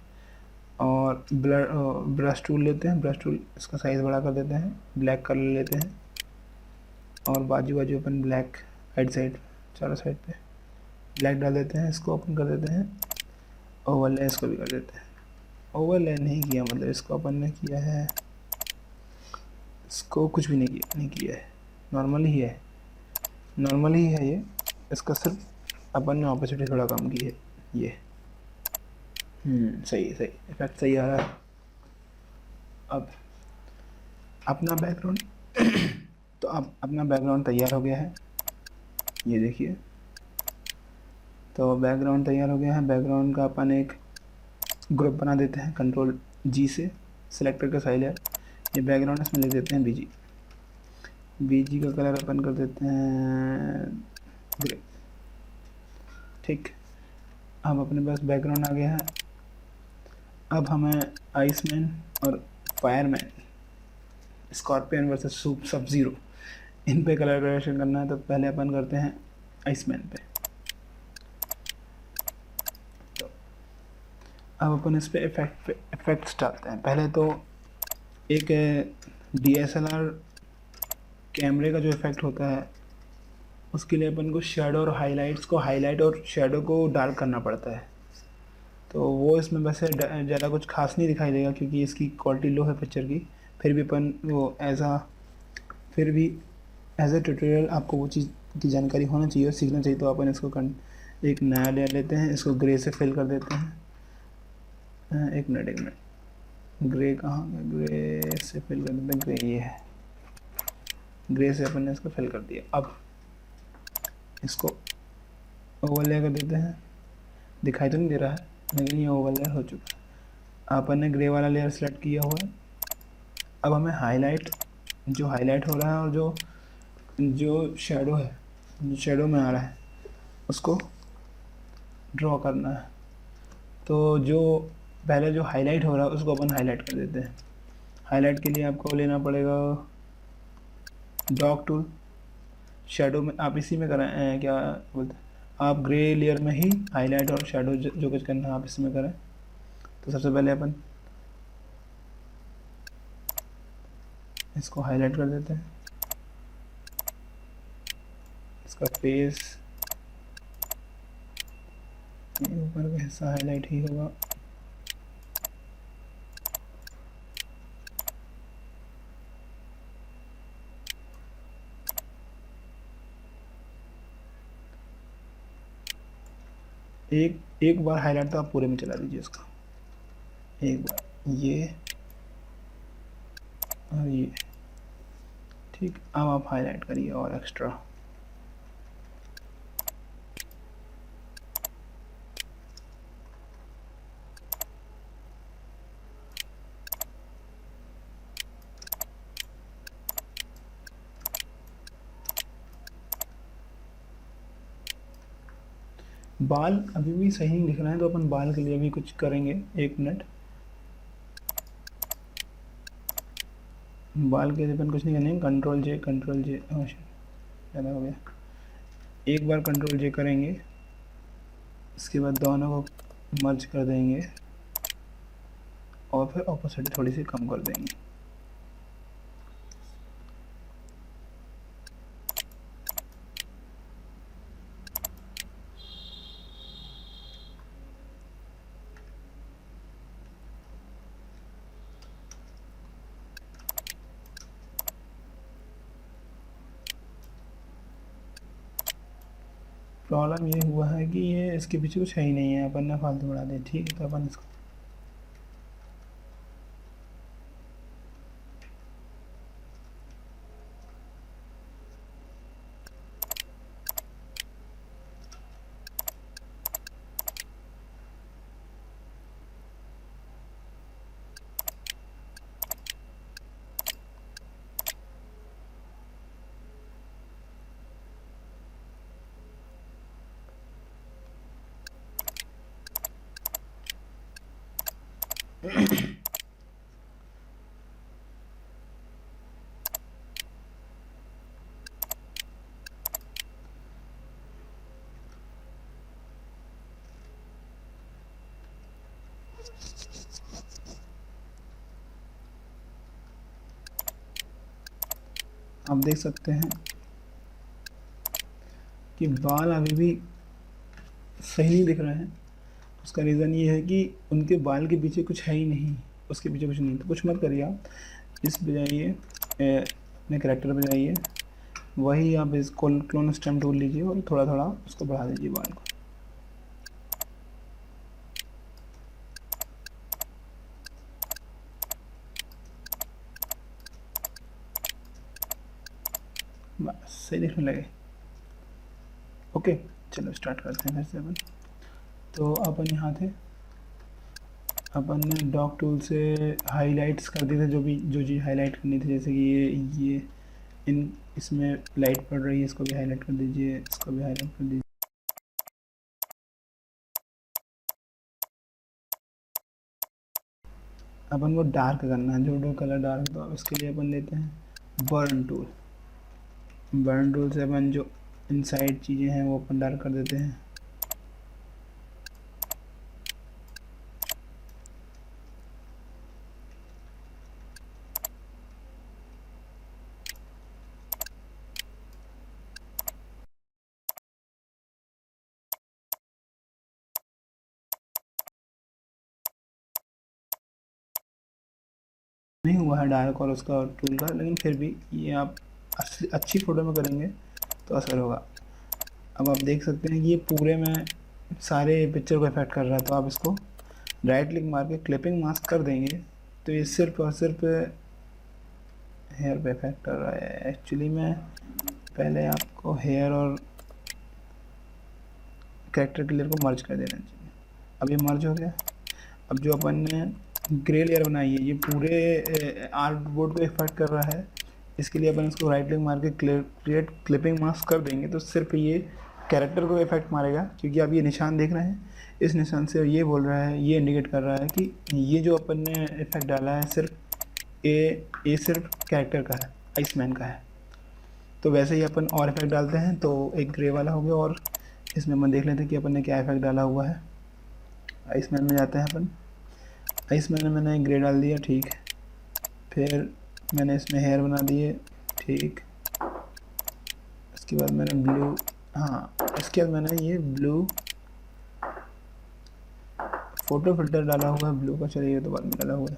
और ब्रश टूल लेते हैं। ब्रश टूल, इसका साइज़ बड़ा कर देते हैं, ब्लैक कलर लेते हैं और बाजू बाजू अपन ब्लैक, साइड चारों साइड पे ब्लैक डाल देते हैं। इसको ओपन कर देते हैं, ओवरले इसको भी कर देते हैं। ओवरले नहीं किया, मतलब इसको अपन ने किया है, इसको कुछ भी नहीं किया है, नॉर्मल ही है, नॉर्मल ही है ये। इसका सिर्फ अपन ने ऑपोसिटी थोड़ा कम की है। ये सही सही इफेक्ट सही आ रहा है। अब अपना बैकग्राउंड तो अब अपना बैकग्राउंड तैयार हो गया है, ये देखिए। तो बैकग्राउंड तैयार हो गया है। बैकग्राउंड का अपन एक ग्रुप बना देते हैं, कंट्रोल जी से सिलेक्ट करके साइड है। ये बैकग्राउंड, इसमें लिख देते हैं बीजी। बीजी का कलर अपन कर देते हैं ग्रे। ठीक, अब अपने पास बैकग्राउंड आ गया है। अब हमें आइसमैन और फायरमैन, स्कॉर्पियन वर्सेस सब ज़ीरो, इन पे कलर करेक्शन करना है। तो पहले अपन करते हैं आइसमैन पे। तो अब अपन इस पे इफेक्ट्स डालते हैं। पहले तो एक DSLR कैमरे का जो इफेक्ट होता है, उसके लिए अपन को शेडो और हाइलाइट्स को, हाईलाइट और शेडो को डार्क करना पड़ता है। तो वो इसमें वैसे ज़्यादा कुछ खास नहीं दिखाई देगा क्योंकि इसकी क्वालिटी लो है पिक्चर की। फिर भी अपन वो फिर भी एज ए ट्यूटोरियल आपको वो चीज़ की जानकारी होना चाहिए और सीखना चाहिए। तो अपन इसको एक नया लेयर लेते हैं, इसको ग्रे से फिल कर देते हैं। एक मिनट, ग्रे कहाँ है, ग्रे से फिल कर देते हैं। ग्रे ये है, ग्रे से अपन ने इसको फिल कर दिया। अब इसको ओवरले कर देते हैं। दिखाई तो नहीं दे रहा है लेकिन ये ओवरले हो चुका है। अपन ने ग्रे वाला लेयर सेलेक्ट किया हुआ है। अब हमें हाईलाइट, जो हाईलाइट हो रहा है और जो शेडो है, जो शेडो में आ रहा है, उसको ड्रॉ करना है। तो जो पहले जो हाईलाइट हो रहा है उसको अपन हाईलाइट कर देते हैं। हाईलाइट के लिए आपको लेना पड़ेगा डॉग टूल, शेडो में आप इसी में करें, क्या बोलते हैं, आप ग्रे लेयर में ही हाईलाइट और शेडो जो कुछ करना है आप इसमें करें। तो सबसे पहले अपन इसको हाईलाइट कर देते हैं, इसका फेस ऊपर का हिस्सा हाईलाइट ही होगा। एक बार हाईलाइट तो आप पूरे में चला दीजिए इसका, एक बार ये और ये। ठीक, अब आप हाईलाइट करिए और एक्स्ट्रा। बाल अभी भी सही नहीं दिख रहा है, तो अपन बाल के लिए भी कुछ करेंगे। 1 मिनट। बाल के लिए अपन कुछ नहीं करेंगे, कंट्रोल जे ज़्यादा हो गया। एक बार कंट्रोल जे करेंगे, इसके बाद दोनों को मर्ज कर देंगे और फिर ऑपोसिटी थोड़ी सी कम कर देंगे। प्रॉब्लम ये हुआ है कि ये इसके पीछे कुछ है ही नहीं है, अपन ने फालतू बढ़ा दिया। ठीक है, तो अपन इसको आप देख सकते हैं कि बाल अभी भी सही नहीं दिख रहे हैं। उसका रीज़न ये है कि उनके बाल के पीछे कुछ है ही नहीं, उसके पीछे कुछ नहीं। तो कुछ मत करिए आप, इस पे जाइए, अपने कैरेक्टर पे जाइए, वही आप इस क्लोन स्टेम टूल लीजिए और थोड़ा थोड़ा उसको बढ़ा दीजिए बाल को। बस सही दिखने लगे। ओके, चलो स्टार्ट करते हैं फिर से अपन। तो अपन यहाँ थे, अपन ने डॉग टूल से हाईलाइट्स कर दिए थे, जो चीज़ हाईलाइट करनी थी। जैसे कि ये इसमें लाइट पड़ रही है, इसको भी हाईलाइट कर दीजिए, इसको भी हाईलाइट कर दीजिए। अपन को डार्क करना है, जो कलर डार्क, तो इसके लिए अपन लेते हैं बर्न टूल। बर्न टूल से अपन जो इनसाइड चीज़ें हैं वो अपन डार्क कर देते हैं। नहीं हुआ है डार्क और उसका टूल का, लेकिन फिर भी ये आप अच्छी फ़ोटो में करेंगे तो असर होगा। अब आप देख सकते हैं कि ये पूरे में सारे पिक्चर को इफेक्ट कर रहा है। तो आप इसको राइट क्लिक मार के क्लिपिंग मास्क कर देंगे, तो ये सिर्फ और सिर्फ हेयर पे इफेक्ट कर रहा है। एक्चुअली में पहले आपको हेयर और कैरेक्टर क्लियर को मर्ज कर देना चाहिए। अब ये मर्ज हो गया। अब जो अपन ने ग्रे लेयर बनाई है, ये पूरे आर्ट बोर्ड को इफेक्ट कर रहा है। इसके लिए अपन इसको राइट क्लिक मार के क्रिएट क्लिपिंग मास्क कर देंगे, तो सिर्फ ये कैरेक्टर को इफेक्ट मारेगा। क्योंकि आप ये निशान देख रहे हैं, इस निशान से ये बोल रहा है, ये इंडिकेट कर रहा है कि ये जो अपन ने इफेक्ट डाला है सिर्फ ये सिर्फ कैरेक्टर का है, आइसमैन का है। तो वैसे ही अपन और इफेक्ट डालते हैं। तो एक ग्रे वाला हो गया, और इसमें अपन देख लेते हैं कि अपन ने क्या इफेक्ट डाला हुआ है। आइसमैन में जाते हैं अपन। आइसमैन में मैंने ग्रे डाल दिया, ठीक। फिर मैंने इसमें हेयर बना दिए, ठीक। इसके बाद मैंने ब्लू, हाँ इसके बाद मैंने ये ब्लू फोटो फिल्टर डाला हुआ है ब्लू का, चलिए तो बाद में डाला हुआ है।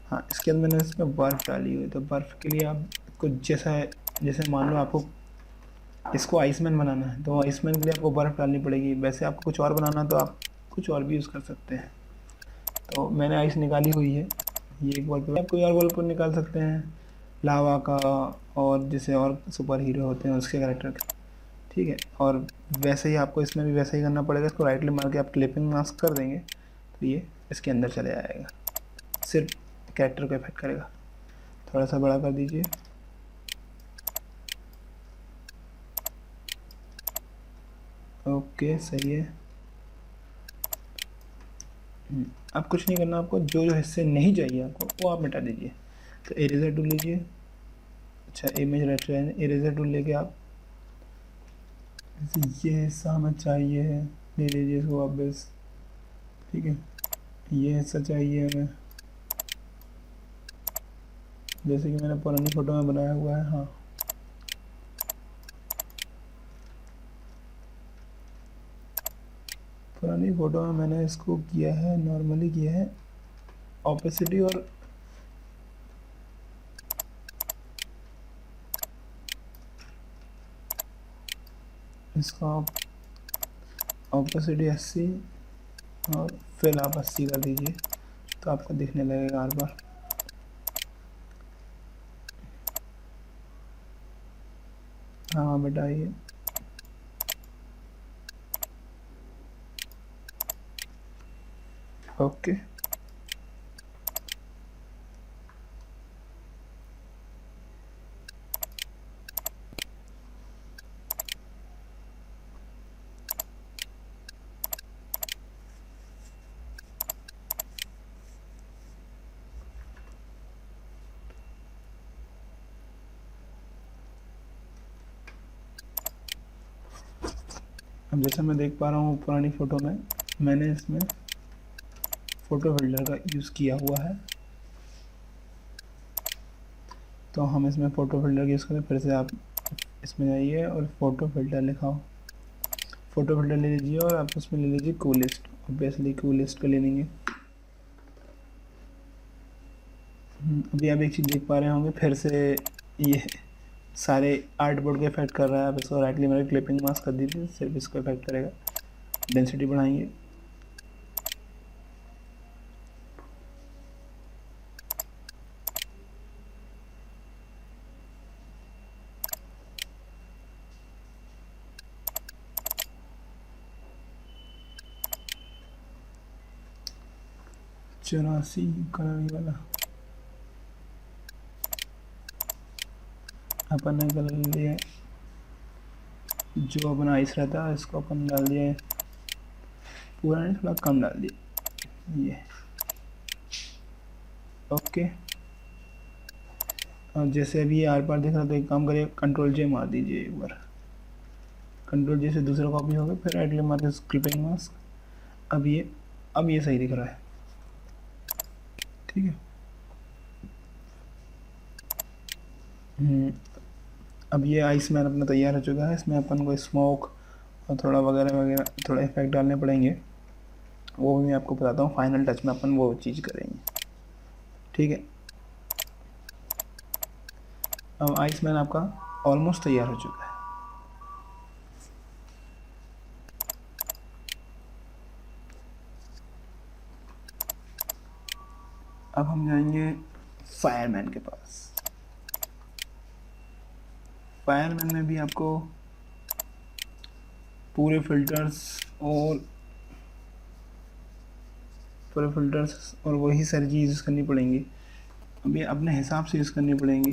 हाँ इसके बाद मैंने इसमें बर्फ़ डाली हुई है। तो बर्फ़ के लिए आप कुछ जैसा है, जैसे मान लो आपको इसको आइसमैन बनाना है तो आइसमैन के लिए आपको बर्फ़ डालनी पड़ेगी। वैसे आपको कुछ और बनाना है तो आप कुछ और भी यूज़ कर सकते हैं। तो मैंने आइस निकाली हुई है, ये एक वॉलपेपर। आप कोई और वॉलपेपर निकाल सकते हैं, लावा का, और जैसे और सुपर हीरो होते हैं उसके कैरेक्टर का, ठीक है। और वैसे ही आपको इसमें भी वैसे ही करना पड़ेगा। इसको राइट क्लिक मार के आप क्लिपिंग मास्क कर देंगे तो ये इसके अंदर चले जाएगा, सिर्फ कैरेक्टर को इफेक्ट करेगा। थोड़ा सा बड़ा कर दीजिए। ओके सही है। अब कुछ नहीं करना आपको, जो जो हिस्से नहीं चाहिए आपको वो आप मिटा दीजिए। तो इरेजर टूल लीजिए, अच्छा इमेज रेट इरेजर टूल लेके आप ये हिस्सा हमें चाहिए है, ले लीजिए इसको वापस, ठीक है। ये हिस्सा चाहिए हमें, जैसे कि मैंने पुरानी फ़ोटो में बनाया हुआ है। हाँ पुरानी फ़ोटो में मैंने इसको किया है, नॉर्मली किया है ऑपेसिटी, और इसका ऑपेसिटी 80 और फिर आप 80 कर दीजिए तो आपको दिखने लगेगा हर बार। हाँ बेटा ये ओके। अब जैसा मैं देख पा रहा हूँ पुरानी फ़ोटो में मैंने इसमें फ़ोटो फिल्टर का यूज़ किया हुआ है। तो हम इसमें फ़ोटो फिल्टर यूज़ करें, फिर से आप इसमें जाइए और फ़ोटो फिल्टर लिखाओ। फ़ोटो फिल्टर ले लीजिए और आप उसमें ले लीजिए कूलिस्ट, ऑब्वियसली कूलिस्ट का ले लेंगे। अभी आप एक चीज़ देख पा रहे होंगे, फिर से ये सारे आर्ट बोर्ड का इफेक्ट कर रहा है। आप इसको राइट क्लिक मार क्लिपिंग मास्क कर दीजिए, सिर्फ इसको इफेक्ट करेगा। डेंसिटी बढ़ाएंगे, चौरासी कलर वाला अपन ने कलर लिया, जो अपन आइस रहता है इसको अपन डाल दिया, पूरा नहीं थोड़ा कम डाल दिया ये, ओके। और जैसे अभी आर पार दिख रहा था, एक काम करिए कंट्रोल जे मार दीजिए एक बार, कंट्रोल जे से दूसरा कॉपी होगा, फिर राइट क्लिक मार के क्लिपिंग मास्क। अब ये सही दिख रहा है, ठीक है। अब ये आइसमैन अपना तैयार हो चुका है। इसमें अपन को स्मोक और थोड़ा वगैरह वगैरह थोड़ा इफेक्ट डालने पड़ेंगे, वो भी मैं आपको बताता हूँ। फाइनल टच में अपन वो चीज़ करेंगे, ठीक है। अब आइसमैन आपका ऑलमोस्ट तैयार हो चुका है। अब हम जाएंगे फायरमैन के पास। फायरमैन में भी आपको पूरे फिल्टर्स और वही सारी चीज़ यूज़ करनी पड़ेंगी। अब ये अपने हिसाब से यूज़ करनी पड़ेंगी।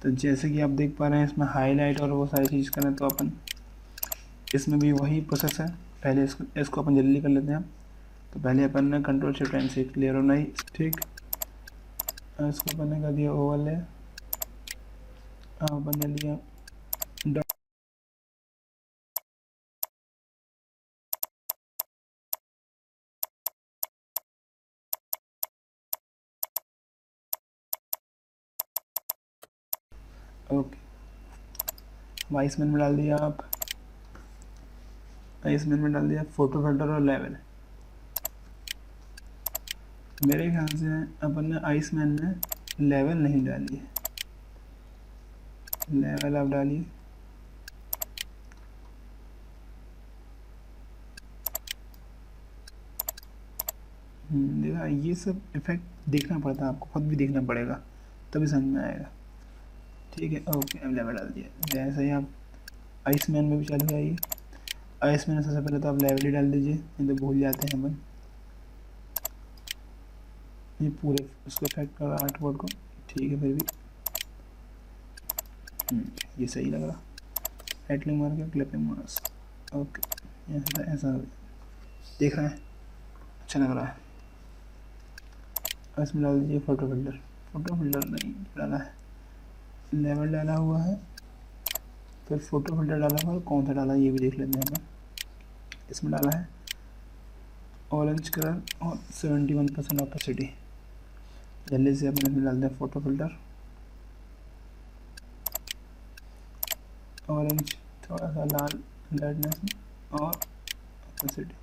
तो जैसे कि आप देख पा रहे हैं इसमें हाईलाइट और वो सारी चीज़ करें, तो अपन इसमें भी वही प्रोसेस है। पहले इसको अपन जल्दी कर लेते हैं। तो पहले अपन ने कंट्रोल शिफ्ट एंड से क्लियर होना ही, ठीक। इसको अपन ने कर दिया ओवरले, बना लिया डॉट। ओके, वाइस में डाल दिया आप, आइसमैन में डाल दिया फोटो फिल्टर और लेवल। मेरे ख्याल से अपन ने आइसमैन में लेवल नहीं डाली है, लेवल आप डालिए। देखा, ये सब इफेक्ट देखना पड़ता है आपको, खुद भी देखना पड़ेगा तभी समझ में आएगा। ठीक है, ओके, अब लेवल डाल दिया। जैसे ही आप आइसमैन में भी चले जाइए, आइसमैन सबसे पहले तो आप लेवल ही डाल दीजिए, नहीं तो भूल जाते हैं अपन। ये पूरे उसको इफेक्ट कर आर्ट बोर्ड को, ठीक है। फिर भी ये सही लग रहा। हेडलिंग मार के क्लिपिंग मार्क्स, ओके, ऐसा ऐसा देख रहे हैं, अच्छा लग रहा है। इसमें डाल दीजिए फोटो फिल्टर, फोटो फिल्टर नहीं डाला है, लेवल डाला हुआ है, फिर फोटो फिल्टर डाला हुआ है। कौन सा डाला है ये भी देख लेते हैं अपन। इसमें डाला है ऑरेंज कलर और 71% ऑपेसिटी। जल्दी से अपन इसमें डाल दें फोटो फिल्टर, ऑरेंज, थोड़ा सा लाल रेडनेस में, और ऑपेसिटी,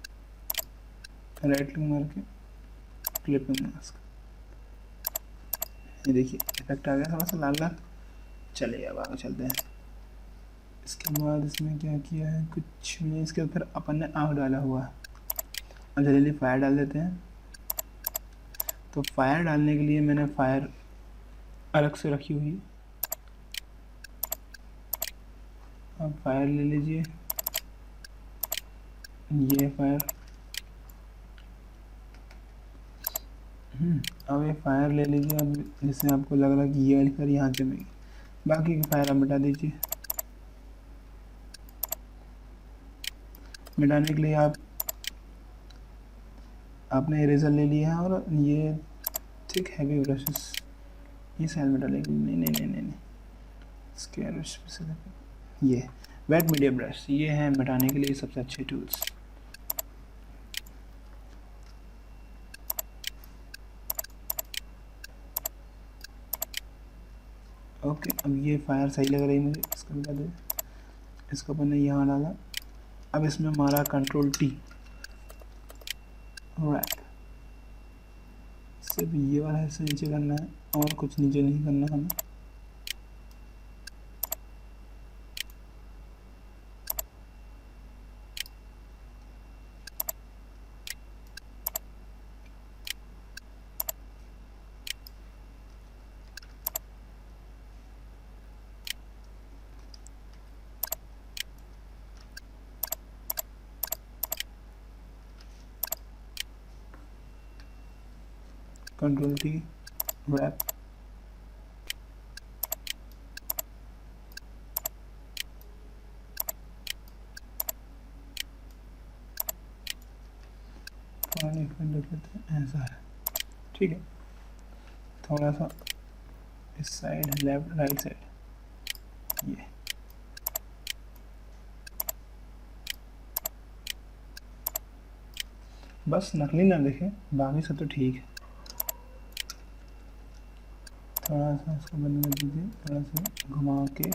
राइट क्लिक मार के क्लिपिंग मास्क। ये देखिए इफेक्ट आ गया थोड़ा सा लाल लाल। चलिए अब आगे चलते हैं। इसके बाद इसमें क्या किया है, कुछ नहीं। इसके बाद फिर अपन ने आग डाला हुआ है। अब जल्दी फायर डाल देते हैं। तो फायर डालने के लिए मैंने फायर अलग से रखी हुई। अब फायर ले लीजिए, ये फायर, अब ये फायर ले लीजिए। अब जिससे आपको लग रहा है कि ये वाली फायर यहाँ जमेगी, बाकी की फायर आप मिटा दीजिए। मिटाने के लिए आपने इरेजर ले लिया है, और ये थिक हैवी ब्रशेस, ये साइड में डालेंगे। नहीं नहीं नहीं नहीं, नहीं, ये वेट मीडियम ब्रश, ये है मिटाने के लिए सबसे अच्छे टूल्स। ओके, अब ये फायर सही लग रही है मुझे, इसको मिटा दे। इसको अपन ने यहाँ डाला। अब इसमें हमारा कंट्रोल टी, रैक, सिर्फ ये वाला हिस्सा नीचे करना है, और कुछ नीचे नहीं करना हमें। कंट्रोल टी, रैप, देख लेते हैं, ऐसा है। ठीक है, थोड़ा सा इस साइड, लेफ्ट राइट साइड, ये बस नकली ना देखें, बाकी सब तो ठीक है। थोड़ा सा इसको बंद कर दीजिए, थोड़ा सा घुमा के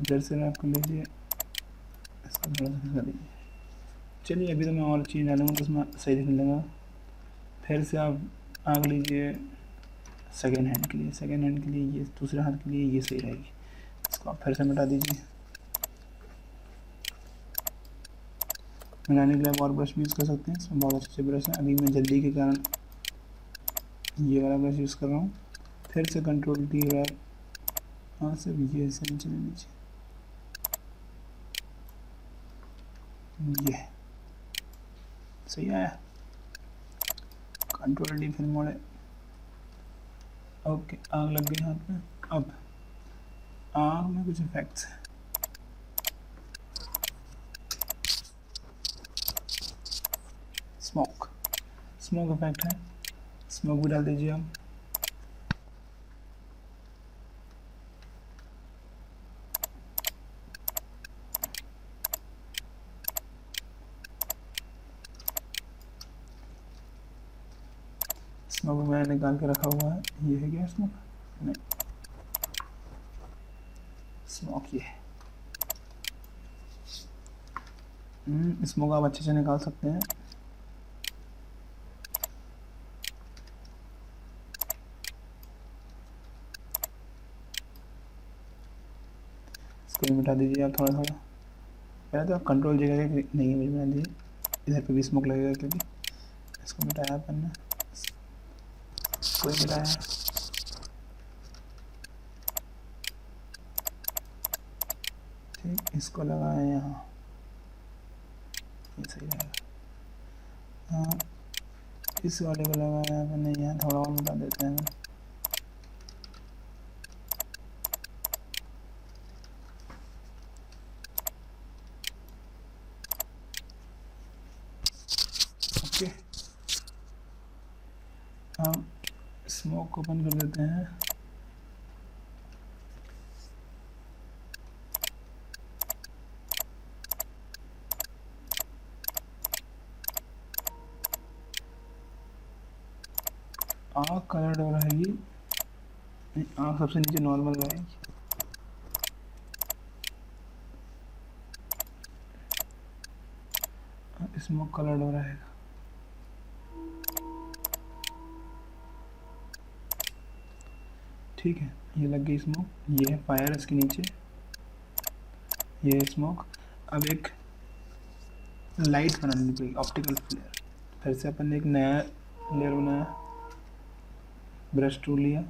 इधर से रैप कर लीजिए, इसको थोड़ा सा कर दीजिए। चलिए, अभी तो मैं और चीज़ डालूंगा तो उसमें सही दिखने लगा। फिर से आप आग लीजिए सेकेंड हैंड के लिए, सेकेंड हैंड के लिए ये, दूसरे हाथ के लिए ये सही रहेगी। इसको आप फिर से मिटा दीजिए। मिलाने के लिए आप और ब्रश भी यूज़ कर सकते हैं, इसमें बहुत अच्छे ब्रश हैं। अभी मैं जल्दी के कारण ये वाला ब्रश यूज़ कर रहा हूँ। फिर से कंट्रोल टी, रैप, और सिर्फ ये से नीचे नीचे, ये सही आया। कंट्रोल डी फिर मोड़े, ओके, आग लग गई हाथ में। अब आग में कुछ इफेक्ट्स हैं। स्मोक, स्मोक इफेक्ट है, स्मोक भी डाल दीजिए आप। स्मोक मैंने निकाल के रखा हुआ है। ये है क्या स्मोक? नहीं, स्मोक ये है। स्मोक आप अच्छे से निकाल सकते हैं। इसको भी मिटा दीजिए आप थोड़ा थोड़ा। पहले तो आप कंट्रोल जी करके नहीं इमेज बना दीजिए, इधर पे भी स्मोक लगेगा क्योंकि इसको मिटाया अपन ने, इसको ही मिटाया। ठीक, इसको लगाए यहाँ, ये सही रहेगा। हाँ, इस वाले को लगाया अपन ने यहाँ, थोड़ा और मिटा देते हैं। ओके, हम स्मोक को ओपन कर देते हैं। आँख कलर्ड हो रहेगी, आँख सबसे नीचे नॉर्मल रहेगी। स्मोक कलर्ड हो रहेगा। ठीक है, ये लग गई स्मोक। ये है फायर इसके नीचे, ये है स्मोक। अब एक लाइट बनानी पड़ेगी, ऑप्टिकल फ्लेयर। फिर से अपन ने एक नया लेयर बनाया, ब्रश टूल लिया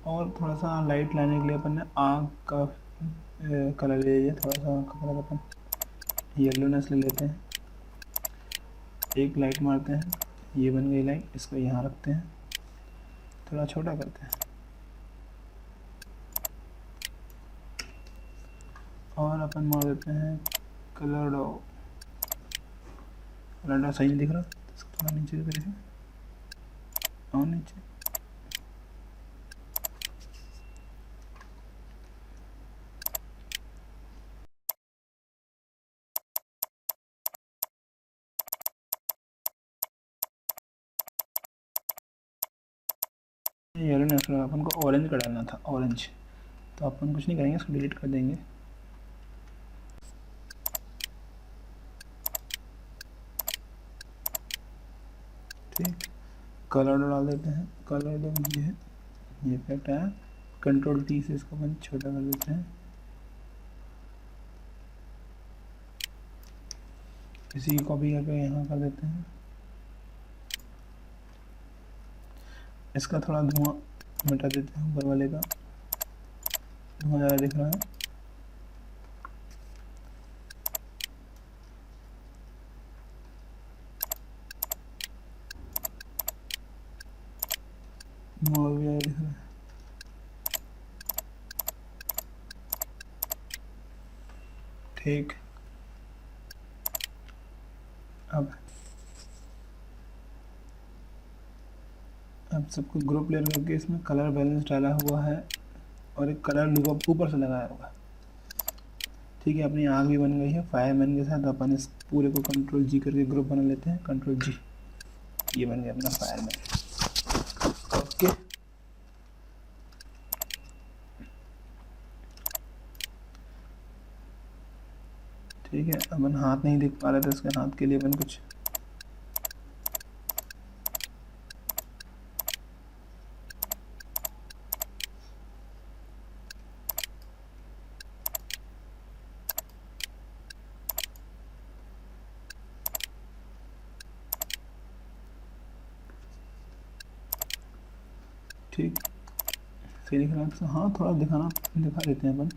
और थोड़ा सा लाइट लाने के लिए अपन ने आग का कलर ले लिया। थोड़ा सा आग का कलर अपन येलोनेस ले लेते हैं, एक लाइट मारते हैं, ये बन गई लाइट। इसको यहाँ रखते हैं, थोड़ा छोटा करते हैं और अपन मार देते हैं कलर डो। कलर डो सही नहीं दिख रहा, इसको थोड़ा नीचे करिए और नीचे। येलो नहीं, अपन को ऑरेंज का डालना था, ऑरेंज। तो अपन कुछ नहीं करेंगे, इसको डिलीट कर देंगे। ठीक, कलर डाल देते हैं। कलर ये है, ये इफेक्ट आया। कंट्रोल टी से इसको अपन छोटा कर देते हैं। इसी की कॉपी करके यहाँ कर देते हैं। इसका थोड़ा धुआं मिटा देते हैं, ऊपर वाले का धुआं ज़्यादा दिख रहा है। धुआं भी ज़्यादा दिख रहा है। ठीक, अब सबको ग्रुप लेयर करके इसमें कलर बैलेंस डाला हुआ है और एक कलर लुक ऊपर से लगाया हुआ है। ठीक है, अपनी आग भी बन गई है फायरमैन के साथ। अपन इस पूरे को कंट्रोल जी करके ग्रुप बना लेते हैं, कंट्रोल जी, ये बन गया अपना फायरमैन। ओके, ठीक है। अपन हाथ नहीं दिख पा रहे थे, इसके हाथ के लिए अपन कुछ ठीक सही दिख रहा है। हाँ, थोड़ा दिखा देते हैं अपन।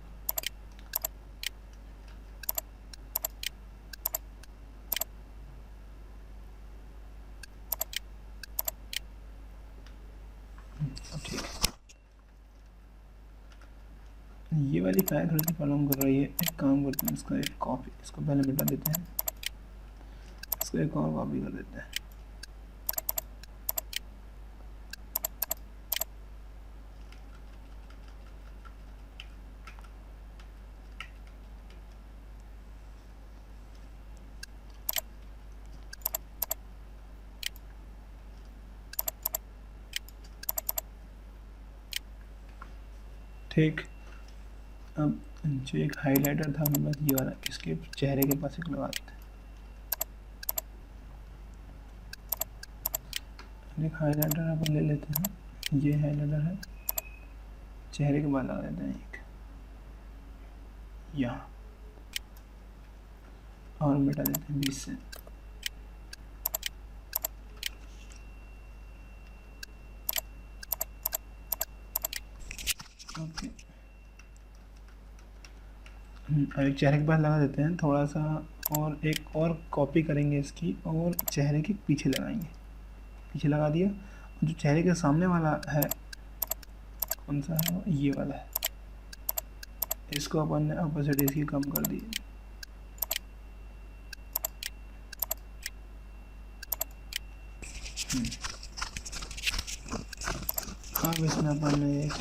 ठीक, ये वाली फाइल थोड़ी सी प्रॉब्लम कर रही है। एक काम करते हैं, इसका एक कॉपी, इसको पहले मिटा देते हैं, इसको एक और कॉपी कर देते हैं। ठीक। अब जो एक हाइलाइटर था मेरे पास ये वाला, इसके चेहरे के पास एक लगा देते हैं। एक हाइलाइटर अपन ले लेते हैं, ये हाइलाइटर है, चेहरे के पास लगा देते हैं एक यहाँ, और मिटा देते हैं 20 से। ओके, अब एक चेहरे के पास लगा देते हैं थोड़ा सा, और एक और कॉपी करेंगे इसकी और चेहरे के पीछे लगाएंगे। पीछे लगा दिया। जो चेहरे के सामने वाला है कौन सा है, ये वाला है, इसको अपन ने ऑपोजिट इसकी कम कर दी। अब इसमें अपन ने एक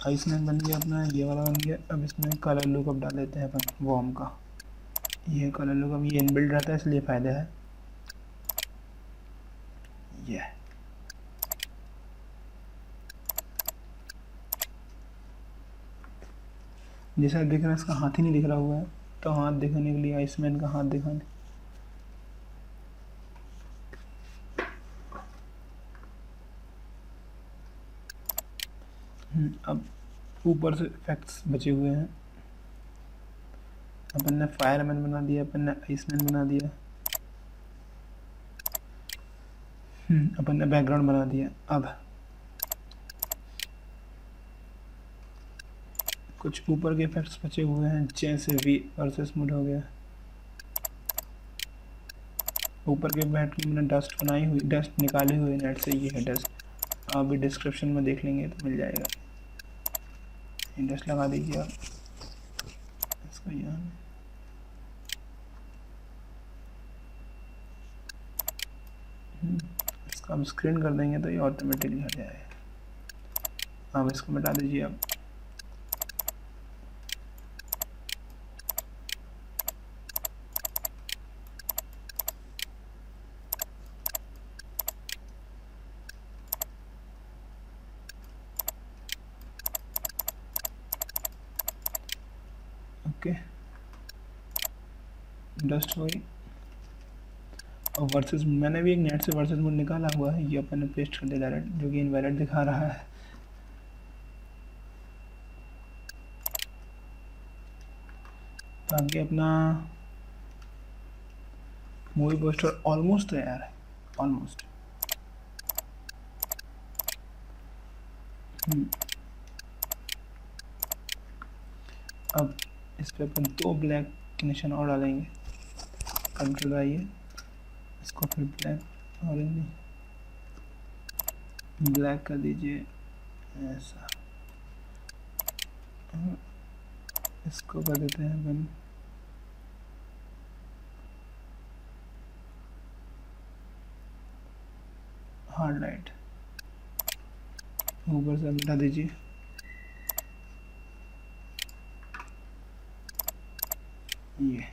आइसमैन बन गया अपना, ये वाला बन गया। अब इसमें कलर लुकअप डाल देते हैं अपन वॉर्म का। ये कलर लुकअप ये इनबिल्ट रहता है इसलिए फ़ायदा है। ये जैसा दिख रहा है, इसका हाथ ही नहीं दिख रहा हुआ है, तो हाथ दिखाने के लिए आइसमैन का हाथ दिखाने। अब ऊपर से इफेक्ट्स बचे हुए हैं। अपन ने फायरमैन बना दिया, अपन ने आइसमैन बना दिया, अपन ने बैकग्राउंड बना दिया। अब कुछ ऊपर के इफेक्ट्स बचे हुए हैं, जैसे वी वर्सेस मूड हो गया। ऊपर के बैठ के मैंने डस्ट बनाई हुई, डस्ट निकाली हुई नेट से, ये है डस्ट। आप भी डिस्क्रिप्शन में देख लेंगे तो मिल जाएगा। डस्ट लगा दीजिए आप इसको यहाँ, इसका हम स्क्रीन कर देंगे तो ये ऑटोमेटिकली हट जाएगा। आप इसको मिटा दीजिए आप। ओके, डस्ट हो गई। और वर्सेस मैंने भी एक नेट से वर्सेस मोड निकाला हुआ है, ये अपन ने पेस्ट कर दिया डायरेक्ट, जो कि इनवैलिड दिखा रहा है। ताकि अपना मूवी पोस्टर ऑलमोस्ट तैयार है, ऑलमोस्ट। अब इस पे अपन 2 ब्लैक के निशान और डालेंगे। कंट्रोल आइए, इसको फिर ब्लैक ऑरेंज ब्लैक कर दीजिए ऐसा। इसको कर देते हैं अपन हार्ड लाइट, ऊपर से मिटा दीजिए। ये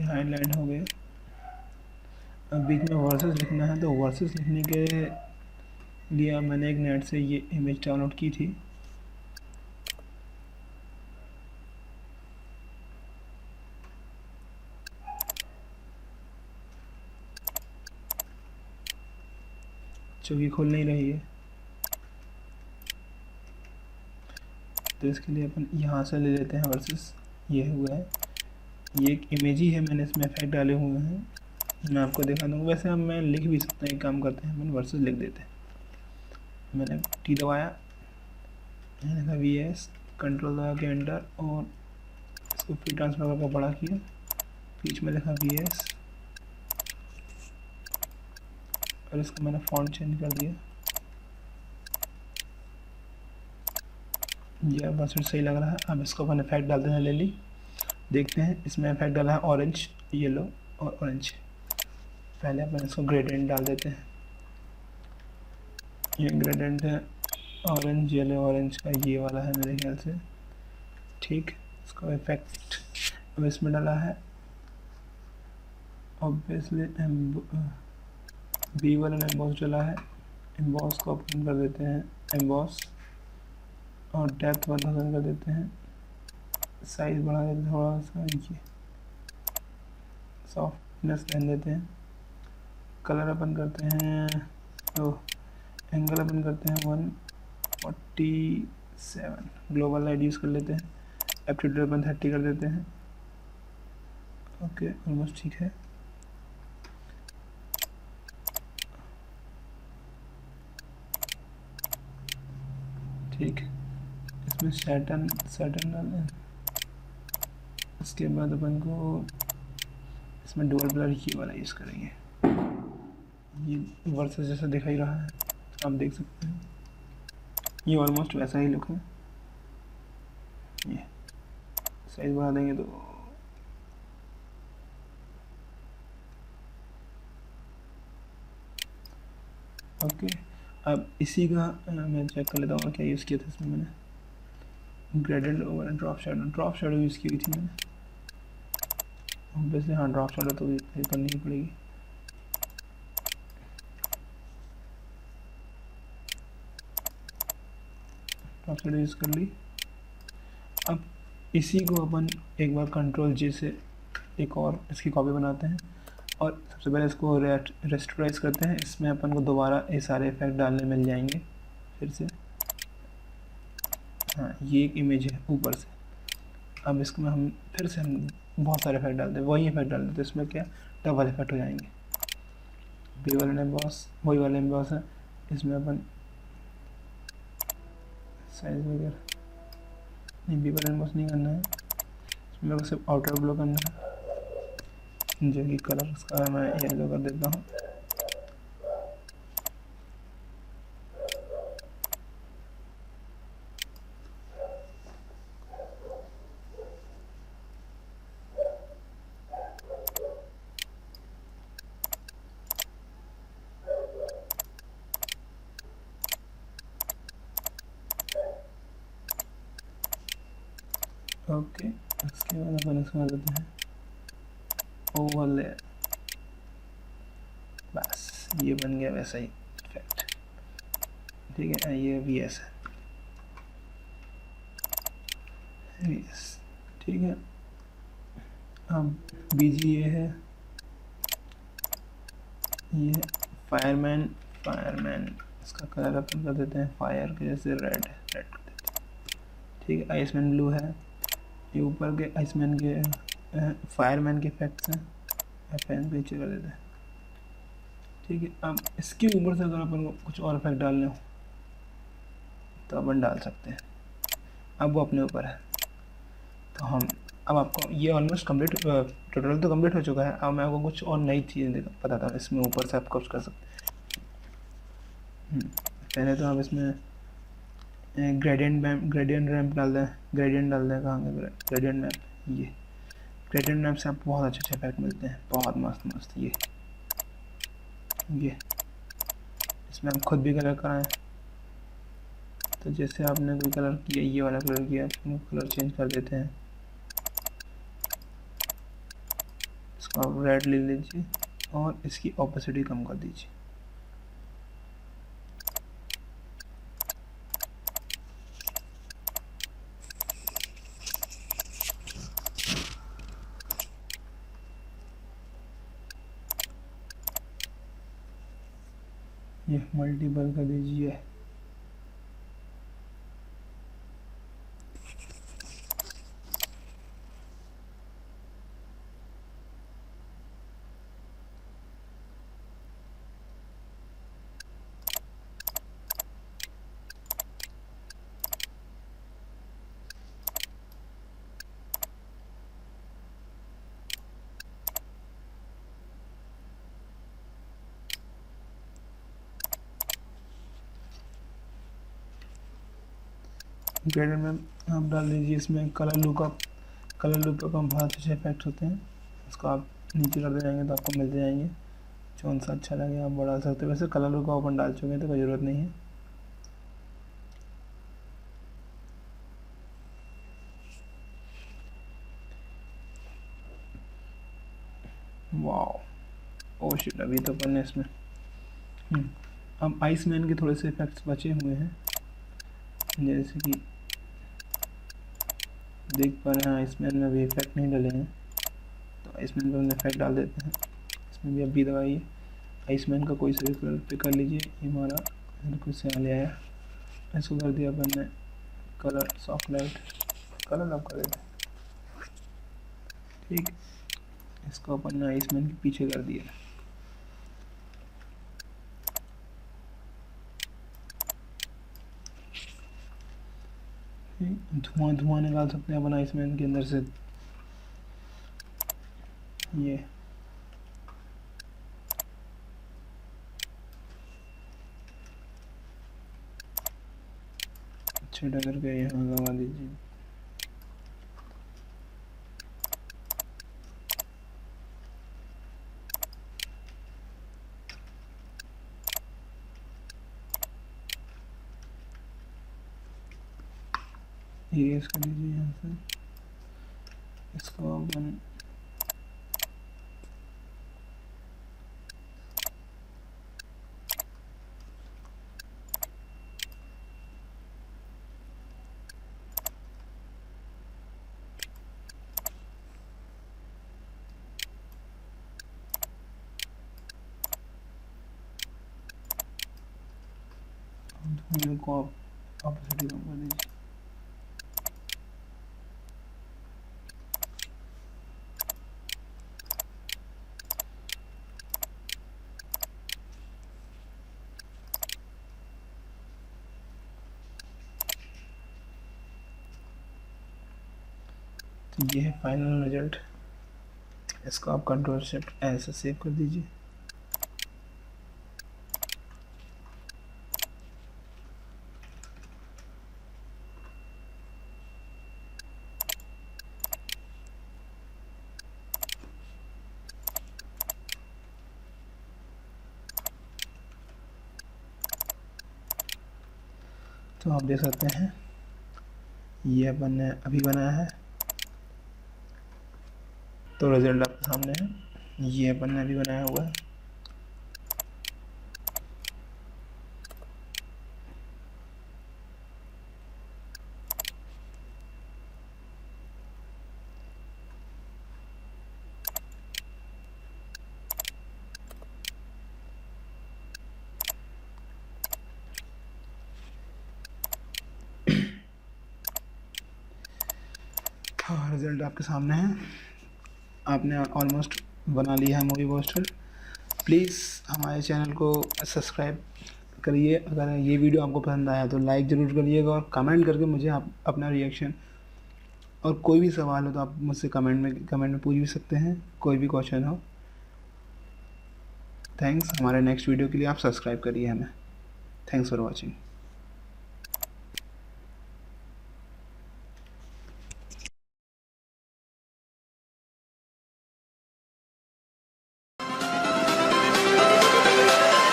हाईलाइट हो गए। अब बीच में वर्सेस लिखना है, तो वर्सेस लिखने के लिए मैंने एक नेट से ये इमेज डाउनलोड की थी। जो कि खुल नहीं रही है, तो इसके लिए अपन यहाँ से ले लेते हैं वर्सेस। ये हुआ है, ये एक इमेज ही है, मैंने इसमें इफेक्ट डाले हुए हैं, मैं आपको दिखा दूँगा। वैसे हम मैं लिख भी सकते हैं, एक काम करते हैं अपन वर्सेस लिख देते हैं। मैंने टी दबाया, मैंने लिखा VS, कंट्रोल दबा के एंटर, और इसको फ्री ट्रांसफर करके बड़ा किया, बीच में लिखा VS, और इसको मैंने फॉन्ट चेंज कर दिया। ये वर्सेस सही लग रहा है। अब इसको अपन इफेक्ट डालते हैं, ले ली, देखते हैं। इसमें इफेक्ट डाला है ऑरेंज, येलो और ऑरेंज। पहले अपन इसको ग्रेडियंट डाल देते हैं। ये ग्रेडियंट है ऑरेंज येलो ऑरेंज का, ये वाला है मेरे ख्याल से। ठीक, इसको इफेक्ट अब इसमें डाला है ऑब्वियसली बी वाला ने एम्बॉस डाला है, एम्बॉस को ओपन कर देते हैं, एम्बॉस, और डेप्थ 1000 कर देते हैं, साइज बढ़ा देते हैं थोड़ा सा, ये सॉफ्टनेस रहने देते हैं, कलर अपन करते हैं, तो एंगल अपन करते हैं 147, ग्लोबल लाइट यूज़ कर लेते हैं, एप्टीट्यूड अपन 30 कर देते हैं। ओके, ऑलमोस्ट ठीक है। ठीक, इसमें सैटर्न डालें, इसके बाद अपन को इसमें डुअल ब्लर की वाला यूज़ करेंगे, ये वर्सेस जैसा दिखाई रहा है, आप देख सकते हैं, ये ऑलमोस्ट वैसा ही लुक है। ये साइज बढ़ा देंगे तो ओके। अब इसी का मैं चेक कर लेता हूँ क्या यूज़ किया था इसमें मैंने, gradient over drop shadow use की थी मैंने, ऑब्वियसली हाँ ड्रॉप शैडो तो करनी ही पड़ेगी। ड्रॉप शैडो यूज़ कर ली। अब इसी को अपन एक बार कंट्रोल J से एक और इसकी कॉपी बनाते हैं, और सबसे पहले इसको रेस्टोराइज करते हैं। इसमें अपन को दोबारा ये सारे इफेक्ट डालने मिल जाएंगे फिर से। हाँ, ये एक इमेज है ऊपर से। अब इसमें हम फिर से हम बहुत सारे इफेक्ट डालते हैं, वही इफेक्ट डालते हैं, तो इसमें क्या डबल इफेक्ट हो जाएंगे। बी वाले एम्बॉस वही वाले एम्बॉस है, इसमें अपन साइज वगैरह नहीं, बी वाले एम्बॉस नहीं करना है, इसमें बस सिर्फ आउटर ग्लो करना है, जो कि कलर इसका मैं येलो कर देता हूँ। ओके, इसके बाद अपन इसमें कर देते हैं ओवरलेयर, बस ये बन गया वैसा ही इफेक्ट। ठीक है, ये VS है, VS ठीक है। अब BGA है, ये फायरमैन, इसका कलर अपन कर देते हैं फायर के जैसे रेड कर देते हैं। ठीक है, आइसमैन ब्लू है, ये ऊपर के आइसमैन के फायरमैन के इफेक्ट्स हैं, FN पीछे कर देते हैं। ठीक है, अब इसके ऊपर से अगर अपन को कुछ और इफेक्ट डालने हो तो अपन डाल सकते हैं, अब वो अपने ऊपर है। तो हम अब आपको ये ऑलमोस्ट कंप्लीट ट्यूटोरियल तो कंप्लीट हो चुका है। अब मैं आपको कुछ और नई चीज़ें पता था इसमें ऊपर से आप कुछ कर सकते हैं। पहले तो आप इसमें ग्रेडियंट रैम्प डाल दें, कहाँ ग्रेडियंट मैप, ये ग्रेडियंट मैप से आपको बहुत अच्छे इफेक्ट मिलते हैं, बहुत मस्त। ये इसमें आप खुद भी कलर कराएं, तो जैसे आपने कोई कलर किया, ये वाला कलर किया, कलर चेंज कर देते हैं, इसको आप रेड ले लीजिए और इसकी ऑपोसिटी कम कर दीजिए। ये मल्टीपल कर दीजिए। ग्रेडर में आप डाल दीजिए, इसमें कलर लुक का बहुत अच्छे इफेक्ट होते हैं, इसको आप नीचे करते जाएंगे तो आपको मिलते जाएंगे, कौन सा अच्छा लगे आप बढ़ा सकते हो। वैसे कलर लुक का ओपन डाल चुके हैं तो कोई ज़रूरत नहीं है। वाह, ओ शिट, अभी तो अपन ने इसमें अब आइसमैन के थोड़े से इफेक्ट्स बचे हुए हैं, जैसे कि देख पा रहे हैं आइसमैन में अभी इफेक्ट नहीं डले हैं, तो आइसमैन पे हम इफेक्ट डाल देते हैं। इसमें भी अब भी दबाइए, आइसमैन का कोई सा भी कलर पे कर लीजिए। ये हमारा कुछ से आ लिया है, इसको कर दिया अपन ने कलर सॉफ्ट लाइट, कलर अब कर देते हैं। ठीक, इसको अपन ने आइसमैन के पीछे कर दिया। धुआं धुआं निकाल सकते हैं अपन आइसमैन के अंदर से। ये छीटा करके यहाँ लगा दीजिए। इरेज कर दीजिए यहाँ से, इसको अपन धुएं को ऑपोसिटी कम कर दीजिए। तो ये है फाइनल रिजल्ट, इसको आप कंट्रोल शिफ्ट ऐसे सेव कर दीजिए। तो आप देख सकते हैं ये अपन ने अभी बनाया है, तो रिजल्ट आपके सामने है। ये अपन ने अभी बनाया हुआ है। हाँ, रिजल्ट आपके सामने है। आपने ऑलमोस्ट बना लिया है मूवी पोस्टर। प्लीज़ हमारे चैनल को सब्सक्राइब करिए। अगर ये वीडियो आपको पसंद आया तो लाइक ज़रूर करिएगा, और कमेंट करके मुझे आप अपना रिएक्शन और कोई भी सवाल हो तो आप मुझसे कमेंट में पूछ भी सकते हैं, कोई भी क्वेश्चन हो। थैंक्स। हमारे नेक्स्ट वीडियो के लिए आप सब्सक्राइब करिए हमें। Thanks for watching.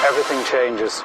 Everything changes.